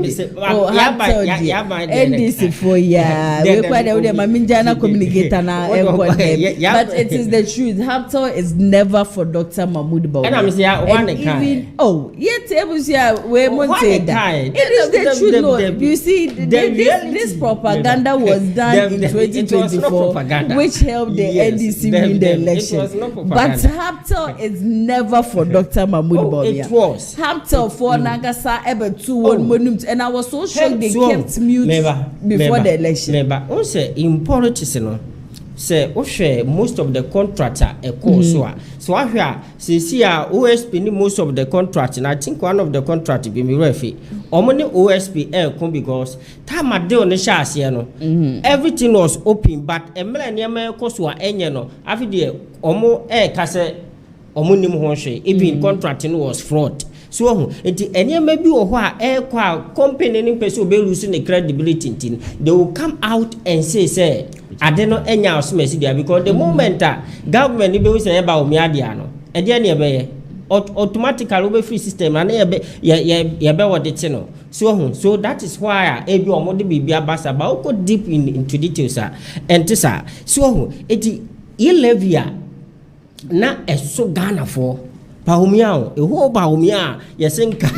ya ba NDC for ya we kwa dey ma minjana communicator na condemn but it is the truth. Haptel is never for Dr. Mahmoud Bawumia and I say one kind yet ebusia we monte that it is the truth. No, you see this propaganda was done in 2024 which helped the NDC win the election. But Haptel is never for Dr. Mahmoud Bawumia. It was Haptel for Nagasa ever 2-1 monument, and I was so shocked they kept mute before the election. Also in politics, say most of the contractor so ahwa see OSP ni most of the contract, and I think one of the contract be me refi omoni OSP because time ade on the no everything was open but emele niam koso enye no afi de omo kase omo nim ho hwe even contract no was fraud so enti enye bi wo ho a kwa company ni person be lose the credibility tin they will come out and say ade no enya osmesi dia because the moment government be say eba omi ade ano ede na ebe ye automatically we free system and ye be what it no so that is why ebi omo de bibia basa ba go deep into details and tisa so eti ilevia na eso Ghana for Pahumiao, a whole Bahumia, Yasenka,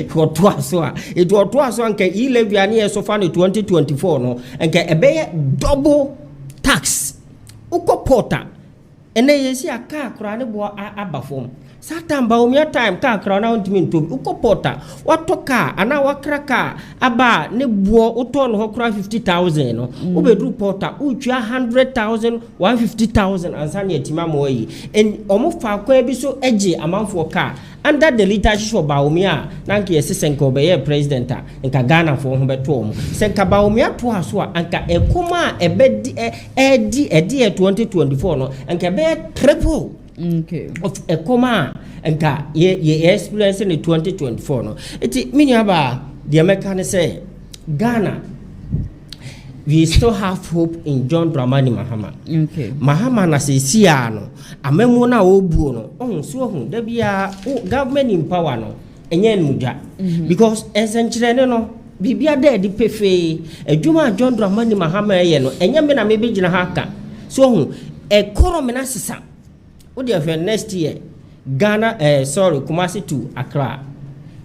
Hotuaswa, it was Tuaswan can Eleviania so far in 2024, no, and can obey double tax. Uko porta, and then you see a car crown abafom. Satan Bahumia time car crown out me to Uko porta, what to car, and now what cracker, aba, nebuo, uton hokra 50,000, no, Ubedu porta, ucha 100,000, 150,000, and Sanya Timamoi, and almost far quite so edgy amount for car. Under the leadership of Baumia, Nanki assistant Kobe president, and Kagana for Humbertom, Senka Baumia to Aswa, and Ka Ekoma, a bed, a dear 2024, no, and Kabe triple. Okay. Of a coma and ka ye experience in 2024 no it mean about the American say Ghana we still have hope in John Dramani Mahama. Okay. Mahama na se sia no amemu na obuo no on so hu da bia government in power no enye nmuja because esenkyere no bibia da di pefe adwuma John Dramani Mahama ye no enye me na me begina haka so hu economy na sisa for next year, Ghana, Kumasi to Accra.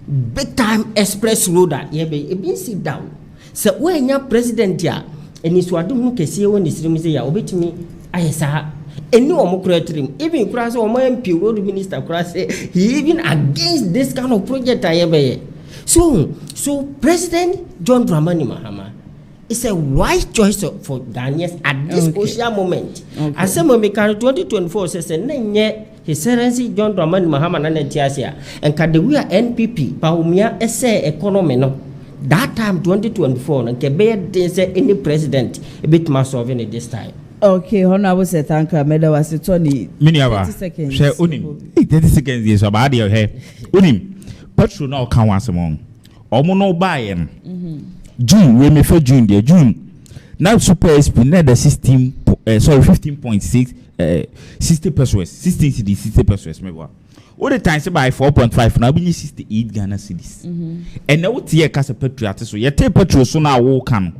Big time express road that you be sit down. So when your president ya, and is what do you see when this room is here, obey me, I saw. And no more creating, even Cross or my MP road minister Cross, he even against this kind of project I ever. So President John Dramani Mahama. It's a wise choice for Ghanaians at this crucial moment. As some of 2024 says, His Excellency John Dramani Mahama and Tiasia, and Kadewia NPP, Paumia essay economy no. That time 2024, and Kebe didn't say any president a bit more solving this time. Okay, Honorable say thank you. Meda was it Tony. 30 seconds. Share unim. 30 seconds is about your hair. Unim. Petrol now can once among. Omo no buy June, we may for June, dear June. Now super SP net the 15.6 60 pesos, 16 cedis, 60 pesos. All the time say by 4.5 now be 68 Ghana cedis. And now what year cast petrol so you take petrol so now walk can.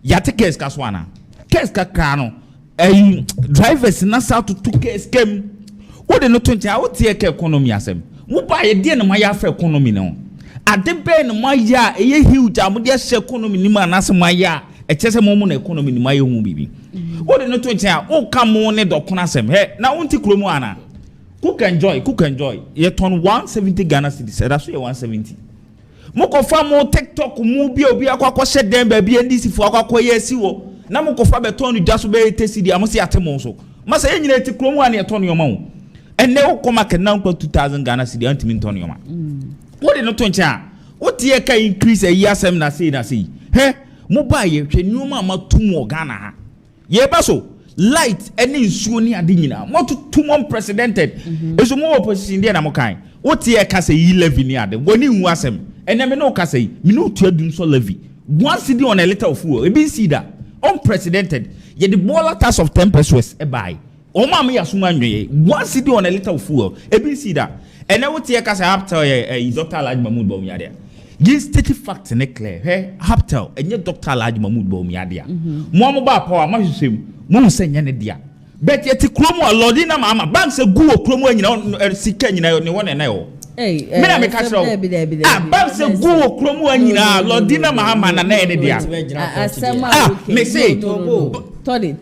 Ya take case kaswana. Case kakano. Drivers na south to 2 case came. What the no 20 what year economy asem. Wo buy a dear na my economy now. At the ben my ya a huge amudia economy ni man as my ya a chess moment economy in my own baby. What no to oh come on a doconasem hey now won't you Kromana cook enjoy yet on 170 Ghana cedis that's 170 Moko fa mo TikTok mu bi obi akwa shed dem ba bi ndisi fu akwa yes wo na moko fa beton just be cedi amosi atemo so masa enyina ti Kromana e ton yoma wo enne wo koma ke na 2000 Ghana cedi antimi ton yoma. What did not to what year can increase a year sem na say he mo buy ye hwe nyoma ma tumo Ghana ye ba so light any nsuo ni ade nyina mo to unprecedented eso mo opposition there na mo kan what year ka say 11 ni ade woni hu asem ene me no ka say me no to adun so levy one cedi on a liter of fuel e be see that unprecedented ye the boiler tax of 10 pesos e buy o ma me yasuma nwe one cedi on a liter of fuel e be see that. And now what you can say Haptel is Dr. Alhaji Mahmoud Bawumia. This state facts ne clear. Hey, Haptel and yet Dr. Alhaji Mahmoud Bawumia. Mo ba power ma hwem. Mo se nya ne dia. Bet yet kromo lodi na mama banks a go kromo nyina sika nyina ne wona na yo. Hey, me na me ka tro. Banks a go kromo nyina lodi na mama na ne dia. Me say Tony,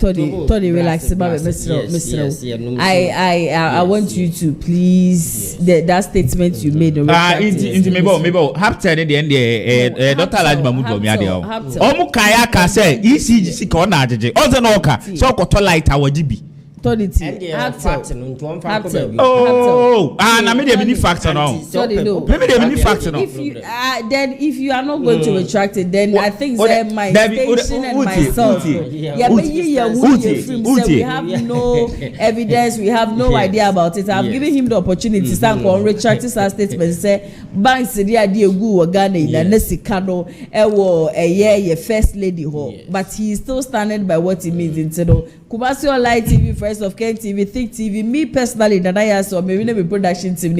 relax about it, Mr. I want you to please that statement you made. Into maybe have to the end Dr. Alhaji Mahmoud Bawumia. Omu kaya ka say ECG ko na ajeje. Ozo no ka so ko to light our GB. Oh, na me dey be factor now. Maybe dey be factor now. If you are not going to retract it, then I think that my station and myself, we have no evidence, we have no idea about it. I've given him the opportunity to stand on retract his statement. Say banks the idea go Ghana in the Nesikano first lady ho, but he is still standing by what he means. Kumasi Online TV. friends of Ken TV, Think TV, me personally, that I saw me production team,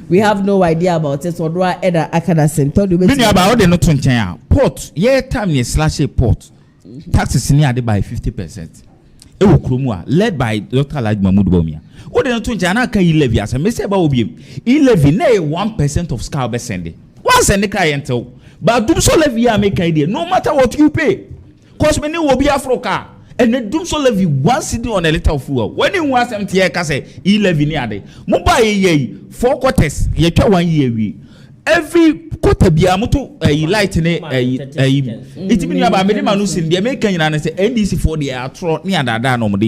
we have no idea about it. So do I Akadasen? Told you about the not to port. Yeah, time you slash a port. Taxes near by 50%. Ewo kromua led by Dr. Alhaji Mahmood Bawumia. What the not to Jana can you levy as a message about him? He levy 1% of Scar Bessendi. Once and the clientele, but do so levy make idea no matter what you pay. Cause many will be Afroca. And they do so levy 1 cedi on a liter of fuel. When you want empty say he levy near day. Mobile ye 4 quarters, ye 1 year we. Every quarter be amuto light it mean about minimum in the American and say NDC for the outro near that no more.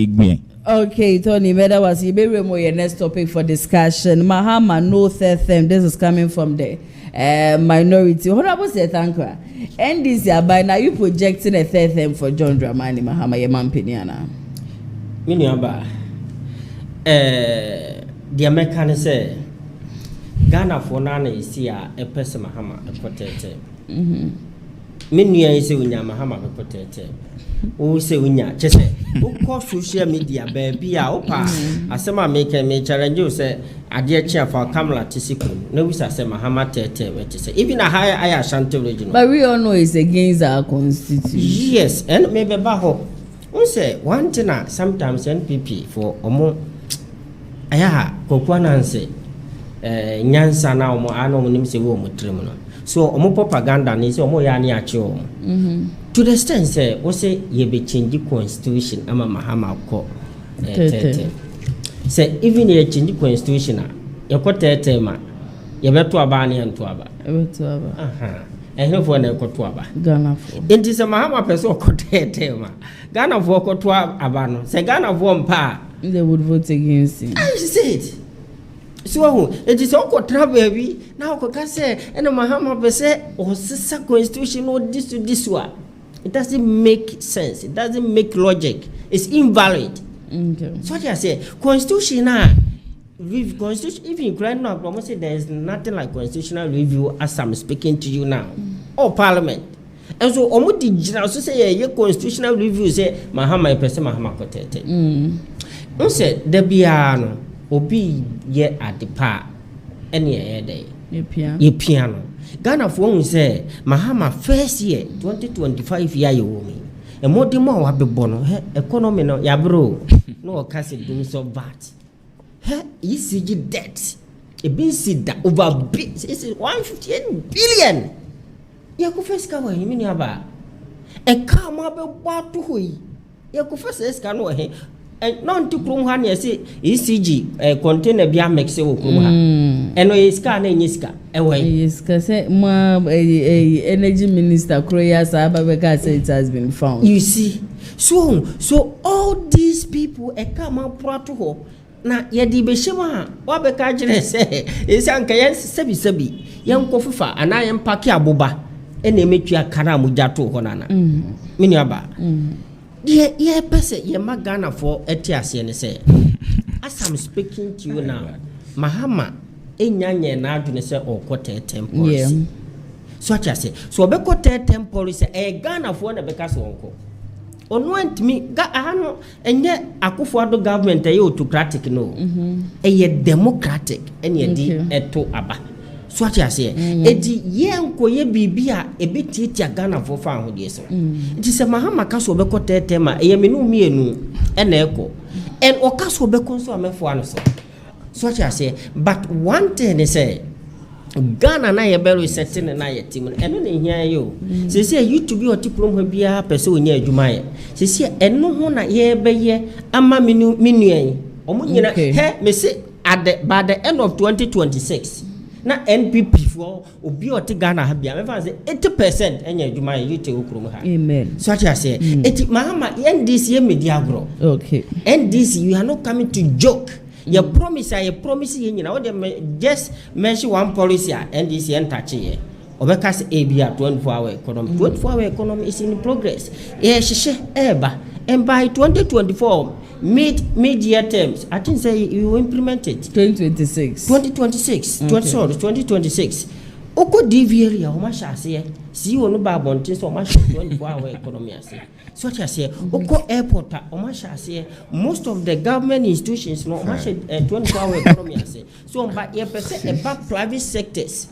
Okay, Tony, that was your next topic for discussion. Mahama no third thing. This is coming from the minority. Honorable say thank you. NDC by now you projecting a third thing for John Dramani Mahama your man Piniana. Miniaba the American say Ghana for nana is here a person Mahama a protector. Many is a Winya Mahama a protector. Who say Winya, just say, who call social media, baby, opa. As some make a challenge, you say, a dear chair for Kamala Tisikum. No, we say Mahama Tete, what to say. Even a higher Ashanti region. But we all know it's against our constitution. Yes, and maybe Baho. We say, one thing, sometimes NPP for Omo. Aya, Kokwananse. Nyansa na omo ano munim se wo mutrem no so omo propaganda ni se omo ya ni ache omo to the extent say wo say ye be change constitution ama Mahama ko say even ye change constitution a ye ko tete ma ye beto aba na ento aba aha ehne fo na ko to aba Ghana fo enti se Mahama person ko tete ma Ghana fo ko to aba no se Ghana fo mpa they would vote against him. I said so it is all travel baby now ko say and Mahama be say o sisa constitution or this one it doesn't make sense, it doesn't make logic, it's invalid. Okay, so what I say constitution review constitution even grand now promise say there is nothing like constitutional review as I'm speaking to you now or parliament. And so omo di jina so say ye constitutional review say Mahama person Mahama ko tete say there be no obi ye adepa ene ye dey ye piano Ghana for who say Mahama first year 2025 year you me e modi mo wa bebo no economy no ya bro no o ka say dum so VAT ECG debt e bin sit that over it's 158 billion ye ko first ka wa himi ni aba e ka ma be bwa to hoyi ye ko first ka no he non to krum ha ne say ECG container bia mix wo krum ha eno iska na nyiska ewe iska say ma energy minister Kroya Sababeka say it has been found. You see so all these people e come prato ho na ye di be shema wa be ka jire say isanka yen sebi yen kofufa ana yen paki aboba ene metwa kara mu jato ho nana mini aba yeah, person, yeah, my Ghana for ETIAS, and say, as I'm speaking to you now, Mahama, Enyanya now do say or quarter temporary. So what I say, so be quarter temporary say, Ghana for the because uncle. On went me, Gano, and yet Akufo-Addo government a autocratic no, a democratic, and yet to Abba. So what I say, edi ye nko ye bibia e betitia Ghana for fan ho so. It is a Mahama kaso be ko tetema e me no mienu e na eko. And o kaso be konso amefo ano so. So what I say, but one thing is say Ghana na ye belo setting na ye team eno na hia yo. Se se YouTube o tiprom ho bia pese onya adwuma ye. Se se eno ho na ye be ye ama minu en. Omo nyina he me say by the end of 2026 na NPP for obi oti Ghana ha bia me fa say 80% enya adwuma ye yote okrum ha. Amen. So what I say eti Mahama NDC ye media agro. Okay. NDC you are not coming to joke. You promise ye nyina what just mention one policy NDC entache ye. Obeka say ABA 24-hour economy. 24-hour economy is in progress. Sheshe eba and by 2024 mid-year terms I think say you implement it 2026 2026 2026 o oko DVR o ma sha ase see wonu ba bontin so o ma sha 24-hour economy ase so cha ase oko airport o ma sha ase most of the government institutions no o ma sha 24-hour economy ase so ba ye pese e ba private sectors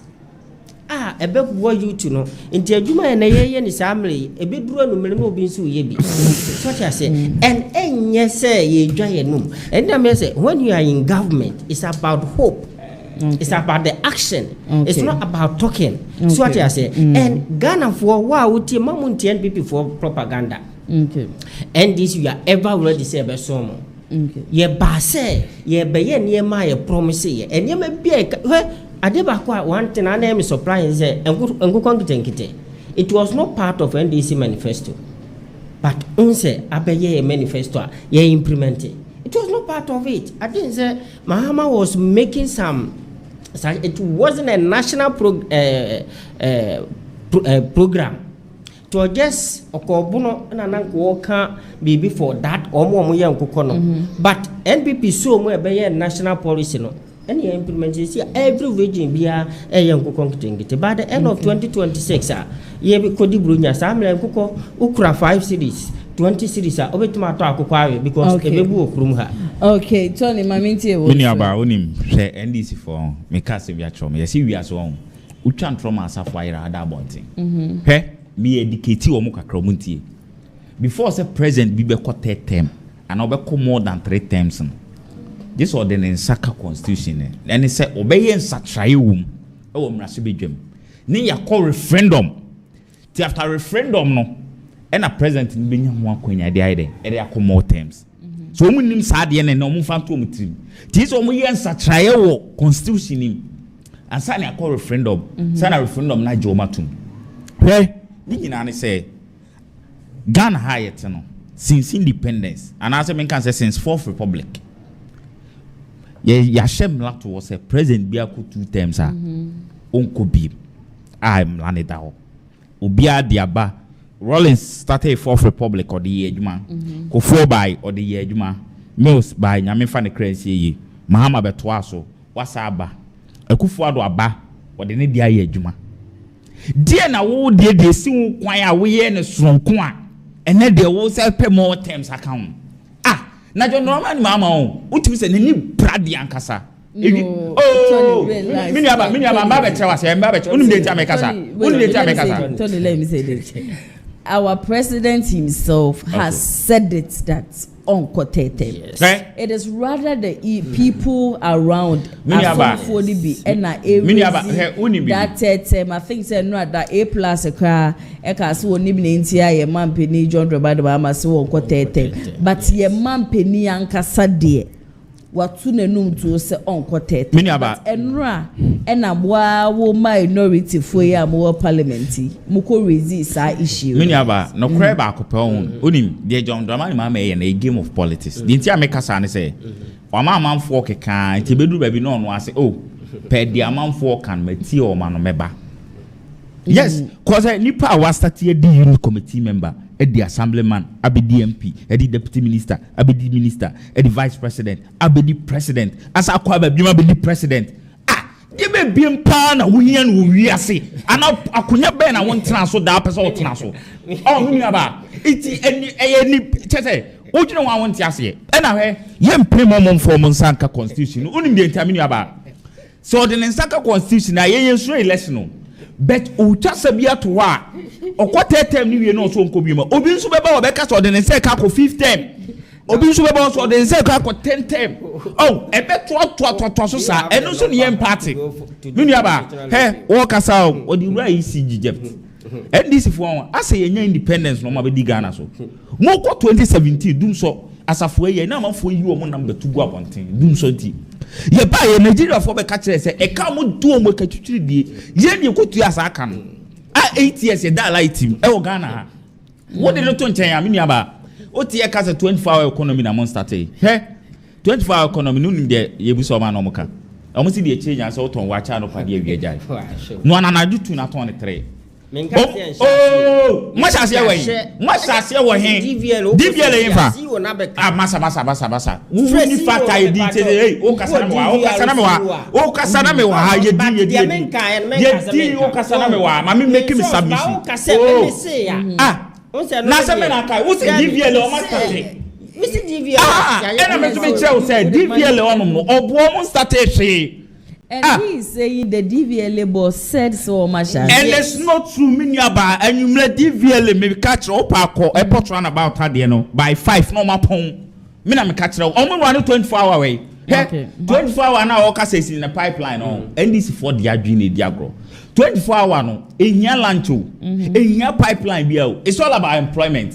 ebe wo you to no nti adwuma na ye ni samle ebe duro no mere no obi nso ye bi so cha ase and enye say ye dwa ye num and me say when you are in government it's about hope. Okay. It's about the action. Okay. It's not about talking. Okay. So what I say. And Ghana for wow, mamunti NPP for propaganda. Okay. And this you are ever already say about some. Okay. Ye base, ye beye niye ma ye promise ye. And ye me be adeba kwa one thing I am surprised say engu kongi. It was not part of NDC manifesto. But unse abeye manifesto ye implemented. It was not part of it. I didn't say Mahama was making some. It wasn't a national program. To just okobuno na nanko be for that omo yan kokono. But NPP so mo be national policy no. Any implementation every region be a yan kokon. By the end of 2026 ye be kodi brunya samle koko ukura 5 cities. 20 cities are obetuma to akokwawe because ebebu okrum ha. Okay, Tony Maminti wo. Mini aba onim hwe NDC for me kase bia chom. Ye si wiase won. Utwa ntroma asafo ayira ada bonten. Hwe me educate wo mo kakra muntie. Before say president bi be ko third term and obeko more than 3 terms. This ordinance saka constitution and it say obeye nsatraye wum. E wo mrase bedwam. Ni yakọ referendum. Ti after referendum no and a president in Benjamin Wakwenya, the idea, and there are more terms. So, we need Sadian and no fan to meet. This only answer trial constitution and sign a call referendum. Sign a referendum, not Joe Matum. Where Niginani say Ghana Hyatt since independence, and as I can say since 4th Republic. Yashem Lato was a president Biaku 2 terms. Unko Bib. I'm Lanedao. Ubia Diaba. Rollins started 4th Republic or the year Juma. Ko 4 by or the year Juma. Mills by Nyame fan the crazy ye. Mahama betwaso. Wasaba. Ekufuado aba or the need year Juma. Dear na wo dear de si kwaya we ne sonkwa. And then there will sell pay more terms account. Na jo normal ni mama o. Uti se ni bradi ankasa. Oh, mini aba mba betre wase mba betre. Unu dey make kasa. Unu dey make kasa. Tony, let me say this. Our president himself has said it that unquoted. Yes. It is rather the people around that I think say no that A+ ekra eka so oni bi ntia ye man peni John Robert Mahama so unquoted. But ye man peni ankasa de watu nenum to se unquoted. But enra ena boa wo minority for ya mo parliament muko resist that issue. Miniaba no cry back up on unim de John Dramani Mahama ye na a game of politics. The ntia make kasa ne say o ma manfo keka nti bedu ba bi no no ase oh per dia manfo kan mati o ma no meba. Yes, cause nipa was start here the unit committee member, the assemblyman, abi DMP, the deputy minister, abi the minister, the vice president, abi the president. As I call be the president. You be being pan we and we say. And akunya be na won transfer that person transfer. Oh, me aba. It any tete. O you know I want to say. And I yem pay mom for Monsanka constitution. Unim de termine aba. So the Nsaka constitution na yen so election. But ucha sabia to wa okwa term ni we no so nko bi ma obi nso beba obeka so de nse ka ko 5th term obi nso beba so de nse ka ko 10th term oh ebe to so sa eno so ne party minu aba he wo kasa o di ura isi Egypt NDC for asa yenya independence no ma be di Ghana so mo ko 2017 dum so asafo ye na amafo yi o mo number 2 go abonten dum so ti ye ba ye Nigeria for be ka kire se e ka mo du o mo ka twitwiri die ye de ko tu asa aka no 8 years ye da light team e o Ghana ha what did not nchen ya me aba o tie ka se 24-hour economy na mon start he 24-hour economy no nim de ye bu so ma no mo ka o mo si de change asa o ton wa cha no pa de awie jai no ananaju tu na ton 3 Oh, Massasia way. Massasia way. DVL infa. Ah, massa. Uni fata idite. O kasana mewa. Ye di o kasana mewa. Mami make me submission. Ah. Nasa menaka. Who say DVL o masta? Mr. DVL. Ah, and I'm to be tell say DVL on no. Obo mo started. And he is saying the DVL boss said so much. And it's not true, Minyaba, and you let DVL maybe catch up a pot run about her, you know, by 5 no more pong. Mina catch up, almost 24-hour away. 24-hour now, Oka says in the pipeline, and this is for the Agini Diagro. 24-hour no, in your lancho, in your pipeline, it's all about employment.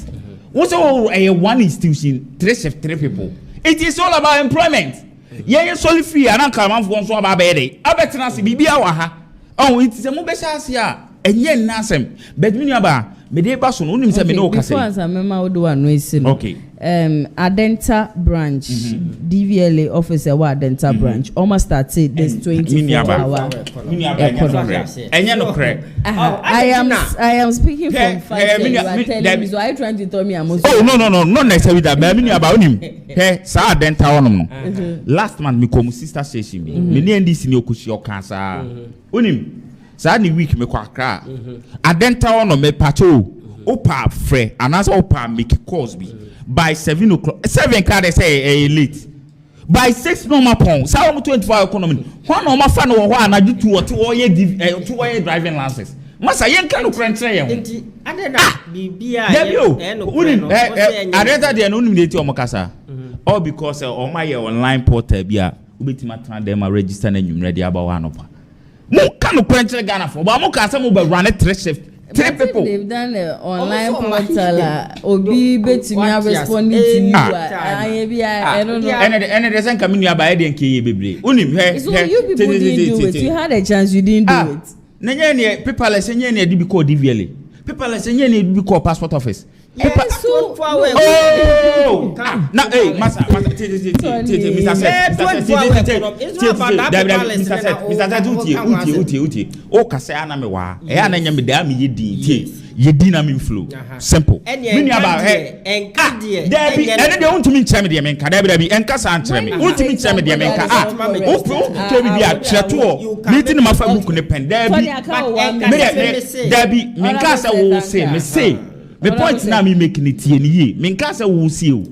What's all a one institution, 3 people? It is all about employment. Ye solely free and come for one so about baby. I bet na see bibia wa ha. Oh, it is a mobesha sia. Enye nasem. Bet me nuaba, me dey ba so no nim se me no ka say. Before answer mema wo do anu esi no. Okay. Adenta branch, DVLA officer wa Adenta branch. Almost started this 24-hour. Enye no correct. I am speaking from fact. You are telling me, so are you trying to tell me I'm also? Oh no, not necessarily that. Me ni about him. Hey, sa Adenta onom. Last month me come sister station me. Me ni ndisi ni okushi okansa. Unim. Sa ni week me kwa Accra. Adenta onom me pacho. Opa fre anasa opa make calls me by 7 o'clock. 7 car they say late. By 6 normal pound. Sa 24 economy. One normal fan or one I do 2 year driving license. Masa yen kan ukrantre yen. Enti adena bibia adeta de no nimdeti omokasa. All because on my online portal bia ubetima tran dem register na nyumre de aba wa anopa. Mo kan ukrantre Ghana for but mo ka say mo be run 3 shift. 3 people. They've done the online portal. Obi betimi responding to you. I don't know. And the same coming nearby the NKE bebre. Unim so you people didn't do it. You had a chance, you didn't do it. Nanya people are saying you be called DVLA. People are saying you be called passport office. Yes, so now, hey, Mr. Oh, Kasana mewa. Na nyame da me yedi na me flow. Simple. Mini about enkadie. Debi, ene de untimi ncheme de menka. Debi, enka sa ncheme. Untimi ncheme de menka. To bi bia treto. Meeting ma fa book ne pen. Debi, menka sa wo say, me say. Me point na me making it ye. Me nka say wo see o.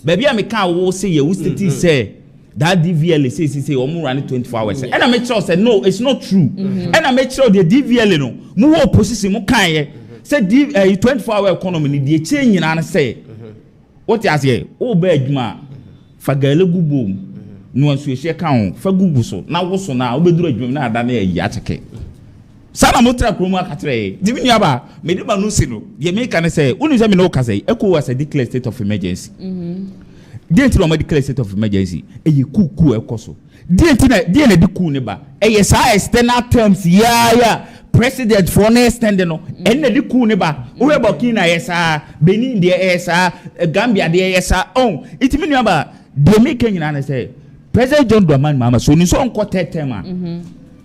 Baby me can wo say ye wo stati say that DVL say o mu run 24 hours. And I make sure say no, it's not true. And I make sure the DVL no mu wo position mu kan ye. Say 24-hour economy ni dey change na say. What you say? O ba adwuma fa gale gubom. No anso ehye kan fa gugu so. Na wo so na obeduru adwuma na ada na yi ateke. Sana motra kromu akatre divini aba me de ba no si no ye me kan say unu say me no ka say eko was a declare state of emergency dent no declare state of emergency e ye kuku ekoso dent na de ku ne ba e ye sa external terms ya president for no extend no en na de ku ne ba wo e Burkina yesa Benin de yesa Gambia de yesa on it mean aba de me kan nyina na say President John Dramani Mahama so ni so onko tetema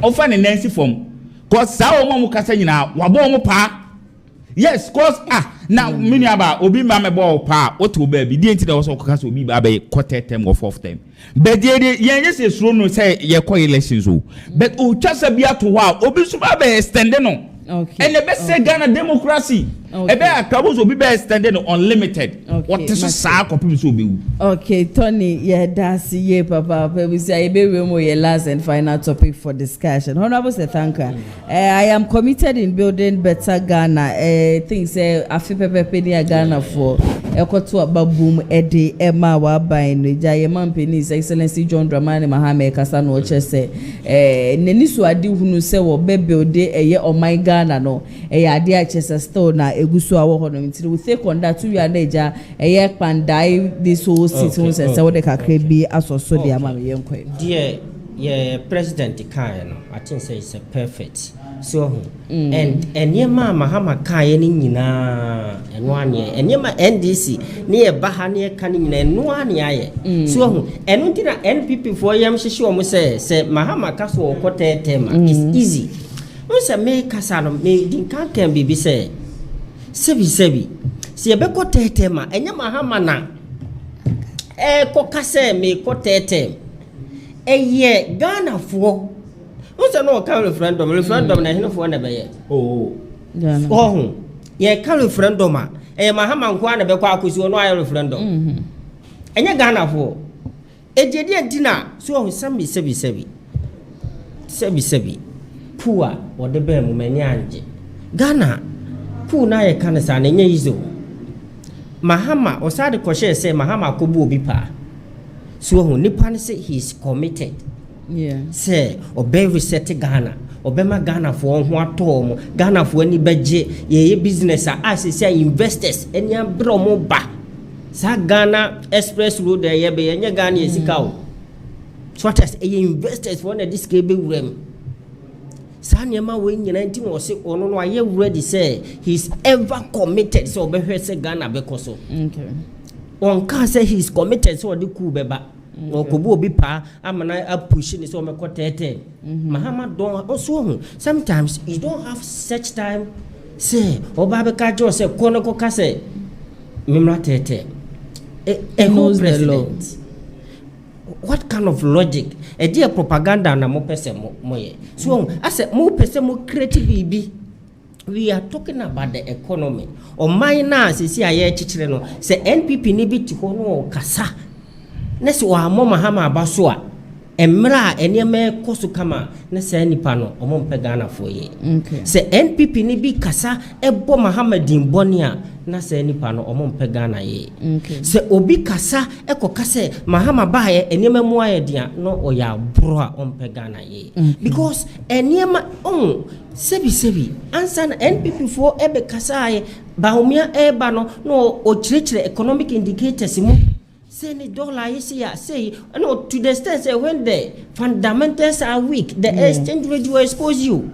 ofa ne Nancy form cause sa o mo kasa nyina wabo mo pa yes cause now mini aba obi ma me bo pa oto ba bi di enti da so kasa obi ba be quarter term or fourth term but dey yen say suro no say ye call elections o but o twasa bi ato wa obi so ba be extend no okay and the best say Ghana democracy e be akabo so obi be extend no unlimited what is so copy so be okay Tony yeah that's ye papa we say e be we mo your last and final topic for discussion. Honorable Sethanka, I am committed in building better Ghana. Things say afi pepe ni Ghana for ekoto ababum ede ema wa ban no jaye mampeni His Excellency John Dramani Mahama kasa no che say neni so ade hunu say wo be build eye o my Ghana no ade a che still na egusu awo ho no ntiri we take on that we are naija eye pandai this whole city say what they kakre bi asoso de ama me yenkwa yeah president kan no I think say it's a perfect so and yema Mahama kan ni nyina eno ane yema NDC ni e ba ha ne kan nyina eno ane aye so eno ntina NPP for yam hyehyɛ o mo say Mahama ka so okotetema is easy unse me kasa no me din kan bibi se sebi si ebe ko tetema enye Mahama na ko kasa me ko tetem eye Ghana fo unse no ka referendum na hene fo na be ye Ghana ye ka referendum a Mahama nko na be kwa akosi no aye referendum enye Ghana fo ejedi antina so ohun sami sebi puwa wode be mu mani anje Ghana pu na ye kan sa na nye yizo Mahama osade kwhye say Mahama kobu obi pa so ohun nipa ne say he is committed say obey reset Ghana obema Ghana for ho atom Ghana for ani beje ye business say investors eni abro mo ba sa Ghana express road ye be nye Ghana esika o so what as investors for na this kebe wurem sa niema we nyina nti mo se ono no aye ready say he is ever committed so obehwe se Ghana be koso on can say he is committed so the ku beba okobu obi pa amana apush ni so meko tete Mahama don also sometimes you don't have such time say oba be ka jo say kono ko ka say mimra tete knows the law. What kind of logic? A dear propaganda na mo pese moye. So I said mo pese mo creative bibi. We are talking about the economy. O minor sisi aye chichire no. Se NPP ni bi ti ho no kasa. Nese wa mo Mahama abaso a emra eneme koso kama na se nipa no o mo mpe Ghana fo ye. Se NPP ni bi kasa ebo Mahama dimboni a na se nipa no omo mpe Ghana ye se obi kasa kase Mahama bae enema mu aye dia no oya bro a ompe Ghana ye because enema sebi ansa na NPP for ebe kasa aye baumia eba no o chire economic indicators mu say ni dollar is here say no to the extent say when the fundamentals are weak the exchange rate will expose you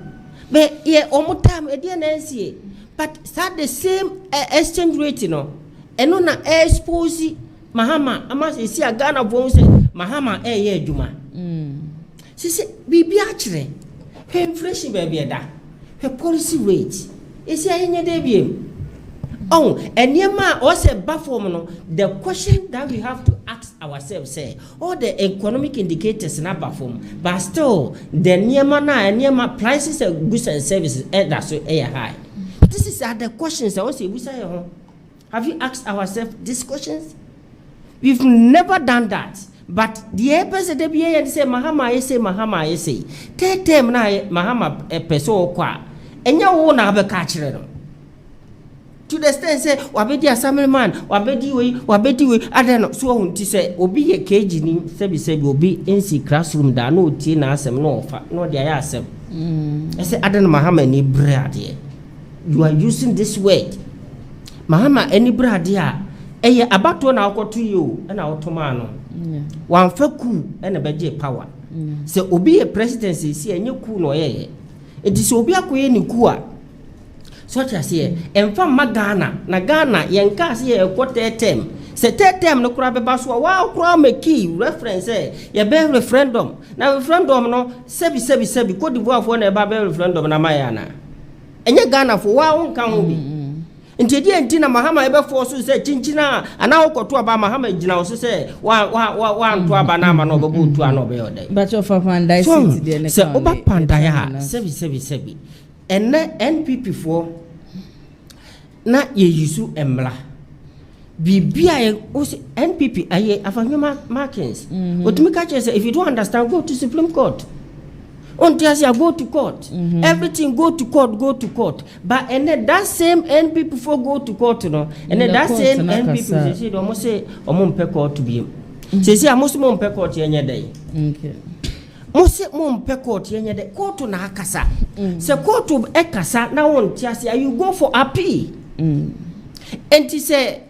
but ye omo time e dia na nsie. But that the same exchange rate, you know, and no na expose Mahama. Amas is here Ghana won't say Mahama juma. She said, "Bibi actually, her inflation baby da, her policy rate is here in your debut." Oh, and yema also bafom the question that we have to ask ourselves say all the economic indicators na bafom, but still the yema na and yema prices of goods and services that's so high. This is the questions I also we say. Have you asked ourselves these questions? We've never done that. But the person they be and say Mahama say. Take them na Mahama peso kwa. Enya wo na be ka kire no. To the extent say wabedi assembly man, wabedi we, I don't know. So hunti say obi ye keji ni sebi obi NC classroom da no tie na asem no fa no dia ya asem. I say I don't know Mahama ni brade. You are using this word. Mahama any bradia. Eye abato na akoto you na otomano. Wan faku na beje power. Se obi e presidency si enye ku no ye. Enti se obi akoye ni ku a. So what I say, emfa magana na Ghana yenka se ye kwota term. Se term no kura beba so wa kura make reference ye be referendum. Na referendum no sebi Cote d'Ivoire fo na be referendum na mayana. Enye Ghana fo wa won kan ho bi nti die nti na Mahama ebe fo so se chinchina ana okoto aba Mahama gina so se wa nto aba na ama no obo tu ana obe yode but of pandai city de ne se oba pandai ha sebi enne NPP fo na ye yusu emla bibia ye NPP aye afanyoma markings otumi ka che say if you don't understand go to Supreme Court. On Tiasia go to court. Everything go to court. But and then that same NPP before go to court, you know. And then that same NPP they say almost say omompe court to be. Say almost mompe court yenye day. Okay. Mose mompe court yenye day. Court na akasa. Se court ekasa na on Tiasia you go for appeal. And he say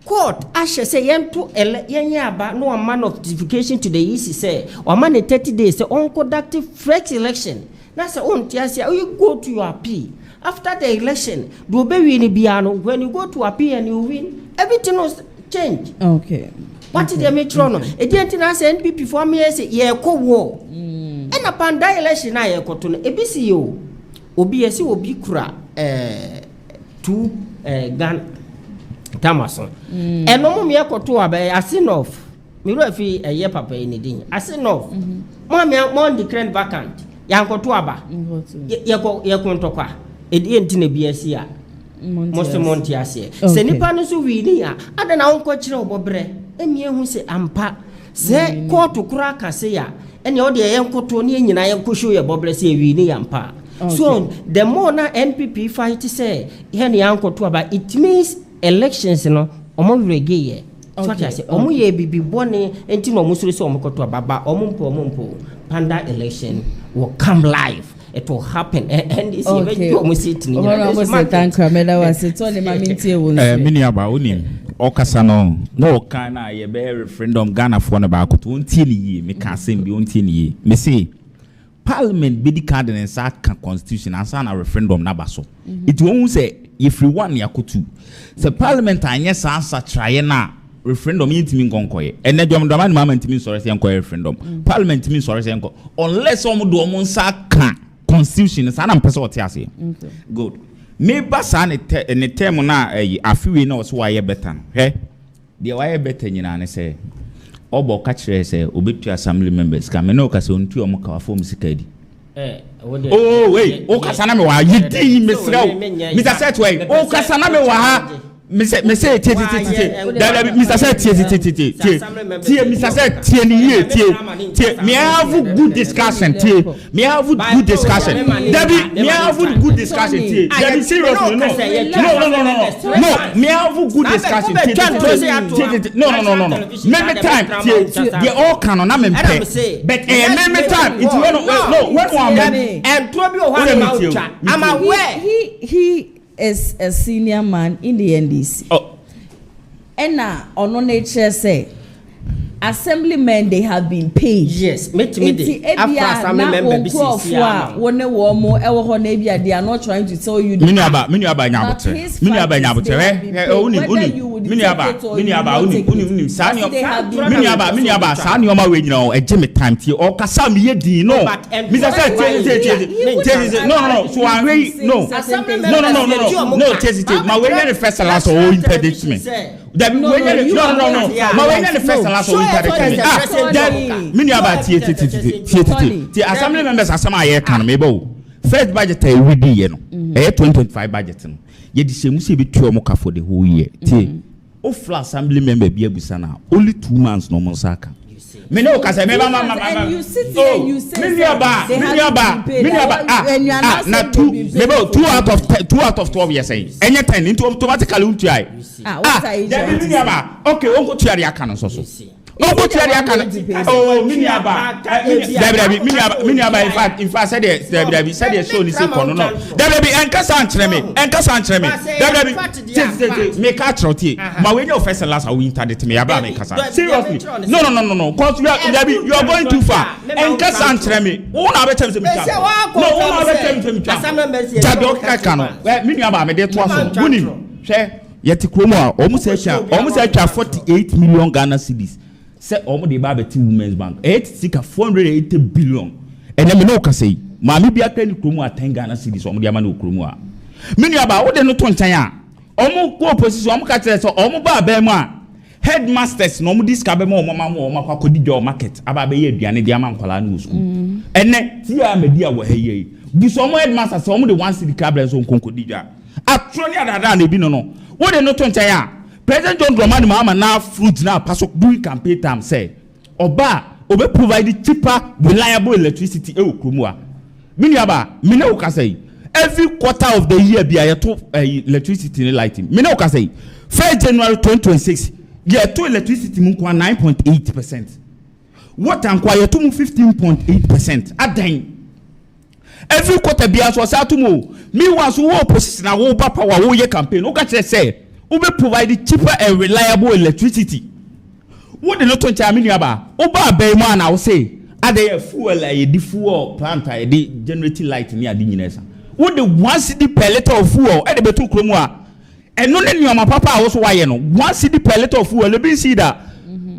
court ashe say yento yenye aba no man of notification to the EC say or man 30 days say unconductive fresh election na say on tiasia you go to your appeal after the election do be win biano when you go to appeal and you win everything will change. Okay. What did they make wrong? E didn't na say NPP for me say ye ko war and upon that election na ye ko to no ebisi yo obi esi obi kura two gun Tamason eno mo me ekoto aba asinof me ro afi eye papa ni din asinof mo me mo declare vacant yankoto aba ye kontokwa edi enti na biasi a monti ase se nipa no so wi ni a ada na wonko kire obobre emi ehu se ampa se court kura kase ya ene o de yenkoto ne nyina yenkosho ye bobre se wi ni ampa so the more na NPP fight say here ni yankoto aba it means elections no omo rege ye so ati ase omo ye bibi bone enti no musure se omo koto aba omo mpo panda election will come live. It will happen and it's even almost sitting in the thank you meda was it only mamintie won mini aba onim okasa no kana ye be referendum Ghana for na ba ko to ntie ni yi me ka asem bi ntie ni yi me say parliament be the card and sa constitution and sa na referendum na ba so it won't say if you want yakutu the parliament anya sa try na referendum yintimi nkonkoye ene dwamdwama ni mama ntimi sore se nkoye referendum parliament ntimi sore se nko unless omo do omo nsa ka constitution sa na mpese wote ase good me ba sa ne term na afiwe na so waye better he de waye better nyina ne se obo ka kire se obetu assembly members ka me no ka se ontu omo ka afo msikadi oh wait o ka sana me wa yidi mesra Mr. Setway o ka sana me wa ha me say Mr. Set me have good discussion me have good discussion Debbie me have good discussion Debbie seriously no me have good discussion no me time they all can on am but me time it no when one and Toby Ohana I'm aware he is a senior man in the NDC. Oh. And now, on nature say, assemblymen they have been paid. Yes, after assembly member they are not trying to tell you. Assembly members asama ye kan mebo first budget e ready ye no 2025 budget no ye di semu se betu omo ka for the whole year tie o fla assembly member bi abusa na only 2 months no mo saka me no ka say me and you sit here and you say me na 2 out of 12 years enye 10 into automatically untu ai what are you okay onko tuari aka no so onko tuari aka oh miniaba in fact said the show ni say kono no enkasa ankyere me make a troti ma we your first last we internet me yaba me kasa seriously no cause you are going too far enkasa ankyere me una be tell me una be tell me jabi okaka no miniaba me de to aso bunim hwe yeti kromo a omu se twa 48 million Ghana cedis se omu de ba beti women's bank 480 billion ene me no ka sei ma me bia ka ni kromo a 10 Ghana cedis omu de ama no kromo a mini aba wo de no to ntan a omu ko opposition omu ka tell so omu ba ba mu a headmasters no omu diska be mo omu akodi jo market aba be ye aduane de ama nkwala na school ene ti a medi a wo ha ye bi so omu headmasters omu de 1 cedi cable so nkonkodi dwa atroni adada na bi no what they not on tire President John Dramani Mahama na fruit na pass during campaign time say oba obe provide cheaper reliable electricity e okromu a mini aba mini o ka say every quarter of the year be to electricity and lighting mini o ka say 1st January 2026 year to electricity mun kwa 9.8%. Water nkwa year to 15.8%. adan every quarter be as was atumo me was wo opposition na wo ba power wo ye campaign o ka say we be provide cheaper and reliable electricity what the not to me aba o ba be mu na wo say ade fuel e di fuel plant e di generating light ni ade nyina sa what the 1 cedi per liter of fuel e de betu kromu a eno ne nyoma papa wo so wa ye no 1 cedi per liter of fuel e be see da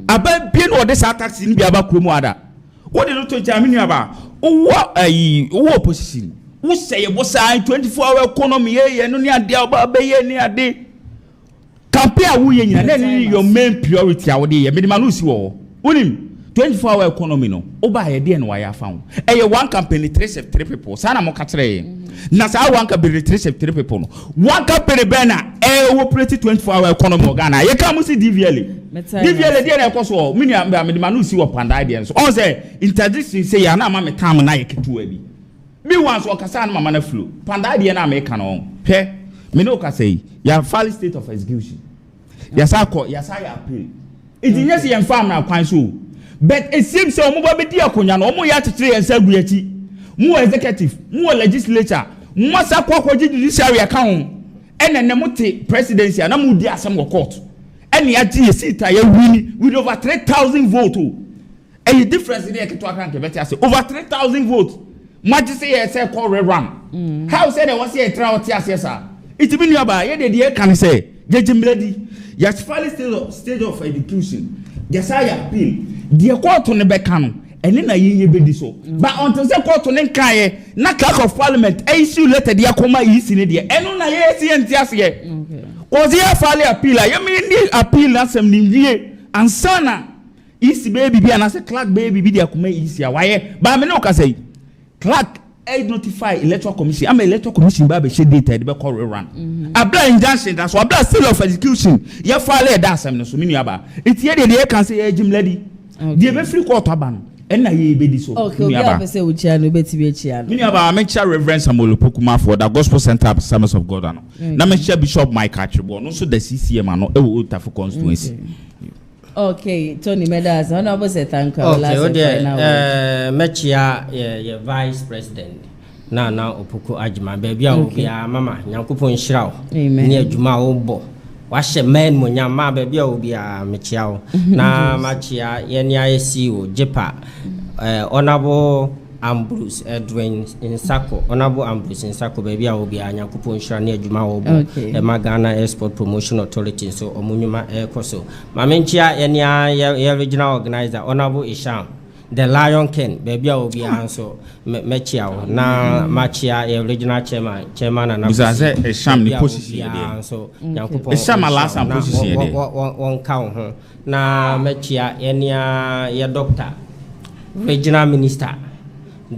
aba bi no de sa taxi ni bi aba kromu ada what the not to me aba wo opposition Who say you boss 24-hour economy ye no ni ade oba be ye ni ade. Campaign wo ye nyina na ni your main priority awode ye me de manu si wo. Unim 24-hour economy no oba ye de en wa ya fa. Eye one company 3 people. Sana mo ka kire. Na sa one company 3 people no. One company be na operate 24-hour economy Ghana. Ye ka mo si DVL. DVL de na ekoso me de manu si wo panda de so. On say interdiction say ya na ma me tam na ye ketu abi. Me once okasa na mama na flow. Panda de na me ka no. He me no ka say ya fall state of execution. Ya sa ya appeal. It is yes yen farm na kwan so. But it seems so mo ba be di akonya no mo ya tetere yen sa guachi. Mo executive, mo legislature, mo sa kwakwaji judiciary account. Ene mo te presidency na mo di asem go court. Ene ya ti seat ya win with over 3,000 votes. E difference dey keto akran ke beti ase over 3,000 votes. Maji say e say call run. How say they want say e try oti ase sa. It be nearby ye dey can say jejimledi. Yes, final stage of education. Yes, I appeal. The court on the back and then I ye be so. But until the court on the kaye, na clerk of parliament, issue letter the akoma is in the and on a yes, yes, yes. Was here finally appeal? I mean, appeal and some new and sana is baby be and as a clerk baby be the akoma easier. Why? But I no can say clerk. I notify electoral commission. I'm electoral commission by the data the call run. A blind injunction that's what blood still of execution. You file that's some so many about. It's here the can say Jim lady. The be free court ban. And I be so. Okay, we have say we chiano beti be chiano. Many about make sure Reverend Samuel Pokuma for the Gospel Center Summers of God ano. Na make sure Bishop Mike Achebo no so the CCM ano e wo Tafu constituency. Okay, Tony Medas, honorable say thank you. Okay, Mechia, your vice president. Na Opoku Ajima, baby, I will be a mama, Yankupon Shroud, near Juma Obo. Wash a man when your ma baby will be a Mechiao. Na Machia, Yenia CEO, Jepa, honorable Ambrose Edwin in Sako, honorable Ambrose in Sako, baby, I will be a Yankupon Shroud near Juma Obo, a Magana Export Promotion Authority, so Omunuma Air Coso. Mamenchia, Yenia, regional organizer, honorable Isham. The Lion King, baby, I will be answer. Mechia, na Machia, regional chairman, and I say a sham the position. So, a sham last and position. One count, na Mechia, any your doctor, regional minister,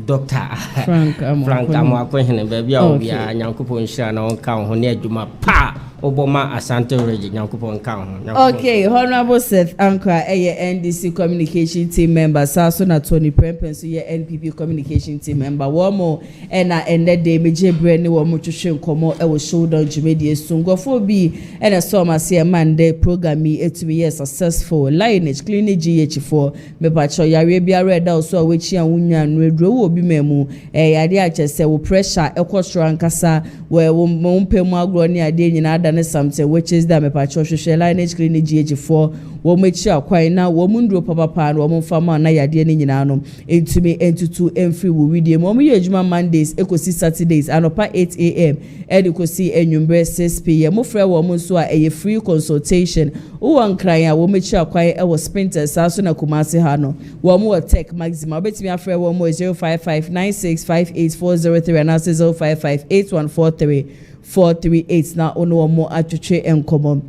Doctor Frank Amwa, baby, I will be a Yankupon Shan on count, near Juma Pa. Obama Asante region Yankupon count. Okay, Honorable Seth Ankra, NDC communication team member, Sasona Tony Prempen, so your NPP communication team member. One more, and I ended day, Major Brenny, one more to show come out, I was showed on Jumedia soon. Go for B, and I saw my see a Monday program me 8 years successful. Lineage, Clinic GH4, me pacho, Arabia Red also, which young Union Red Row be memo, a idea just say, pressure, a cost rankasa, where won't pay more grony idea in something which is that me pacho hwehwe Lineage Clinic GH4 wo mechi akwai na wo mundro papa no wo mfama na yade ne nyina no entumi entutu emfiri wo widie mo ye adwuma Mondays ekosi Saturdays anopa 8 am edikosi enwumbre 6 pm mo frɛ wo mo so a eye free consultation wo wankran a wo mechi akwai e wo Sprinter saso na Kumasi ha no wo mo tech maximum obetimi afrɛ wo mo 0559658403 and 0558143438 na ono mo atwetwe enkomom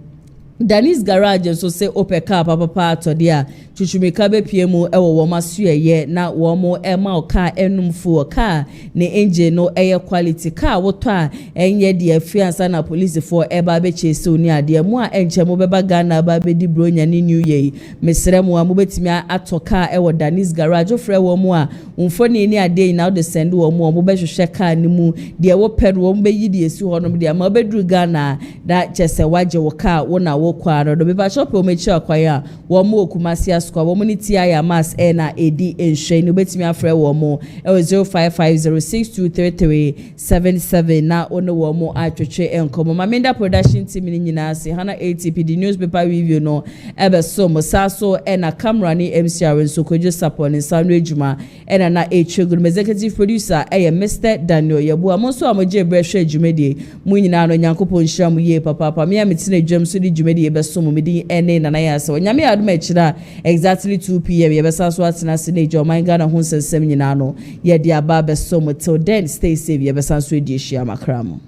Danis Garage so say opeka papa to dia chuchumika be piemu ewo wo masuye na wo mo ema oka enumfu car ne engine no air quality car woto a enye de afiansa na police for eba be chese oni ade mu a enche mo beba Ghana ba be di bronya ni new year mesre mo a mo betimi atoka ewo Danis Garage ofre wo mo a umfoni ni ade na de send wo mo be hwehwe car ni mu de wo ped wo be yidi esi ho no de ma be dru Ghana da chese waje wo car wo na wo kwaro do be ba shop o mechi akwaya wo mo Kumasi askwa wo mo ni ti aya mass na edi enhwe no betimi afre wo mo 0550623377 na ono wo mo atwetwe enkomo Mamenda production team ni nyina se Hana ATP the newspaper review no ebe so mo saso na camera ni MCR so kojo support ni Sandra Juma na Echeguru executive producer Mr Daniel Yabu amonso amoje brehwe adwumedie mu nyina no Nyankopon hyiram ye papa me ametine adwam so di dwumedie ye beso mu medi ene na ya se onyame adom akira exactly 2 pm ye besa so atena se na joman Ghana ho nsensem nyina no ye dia ba beso mu till then stay safe ye besa so edi ehia makramo.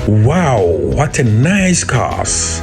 Wow, what a nice cars.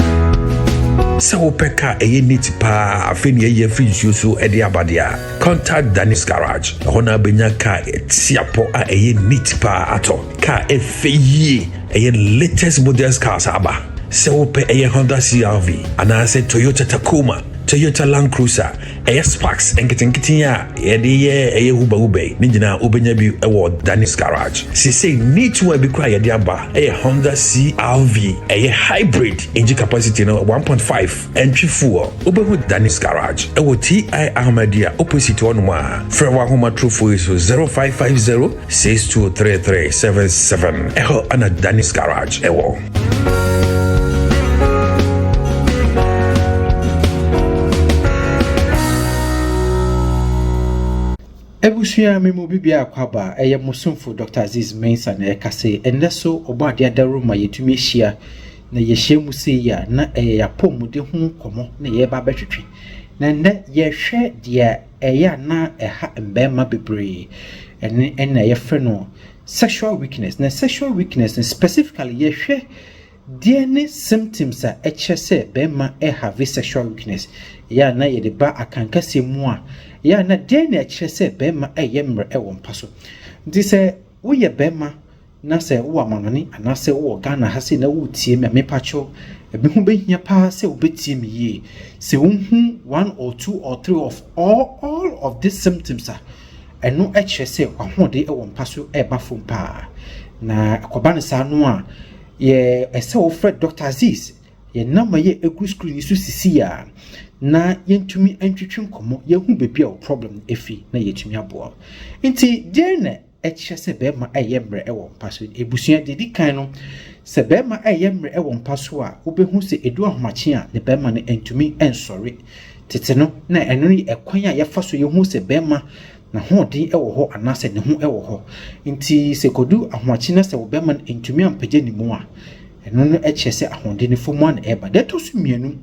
So peka eye neat pa afeni eye free so edi abadia. Contact Dennis Garage. Hona benya ka etiapo a eye neat pa ato. Ka efeye eye latest models cars aba. So pe eye Honda CR-V anase Toyota Tacoma, Toyota Land Cruiser, eye Sparks enketenketin ya eye Uber ni nyina obenya bi ewo Dennis Garage. Si say need to be cry eye aba eye Honda CR-V eye hybrid engine capacity no 1.5 entry fuel obehu Dennis Garage ewo TI Ahmadiyya opposite onwa frewa homa true for so 0550 623377 eho ana Dennis Garage ewo. Ebushia memo bibia akwaba eye musumfo Dr. Aziz Mensa na ekase enneso obade adaruma yetumi hia na yehye musi ya na Agyapong de ho komo na ye ba betwetwe na nne yehwe de eya na eha mbema bebre ene ye freno sexual weakness na sexual weakness specifically yehwe DNA symptoms a HSA bema have sexual weakness ya na ye de ba akankase mu a ya na DNA HSA bema yemre ewo mpaso ndi se wo ye bema na se wo amanani ana se wo Ghana ha se na wo tie me mepacho ebi hu behia pa se wo betie me ye se wo hu 1 or 2 or 3 of all of these symptoms a eno HSA ahode ewo mpaso eba fom pa na akobane sa no a ye ese wo Fred Dr. Aziz ye nama ye egu screen su sisi ya na yentumi antwetwe nkomo ye hu bebi a problem efi na yetumi aboa nti de na eche se be ma ayemre ewo mpaso ebusua dedi kan no se be ma ayemre ewo mpaso a obehu se edu ahomache a ne be ma ne antumi ensori tete no na eno ni ekwan a ye faso ye hu se be ma na hodi ewo ho anase ne hu ewo ho nti se kodu ahomache na se wo be ma antumi ampagye ni mu a eno no eche se ahonde ne fomu an eba de to su mienu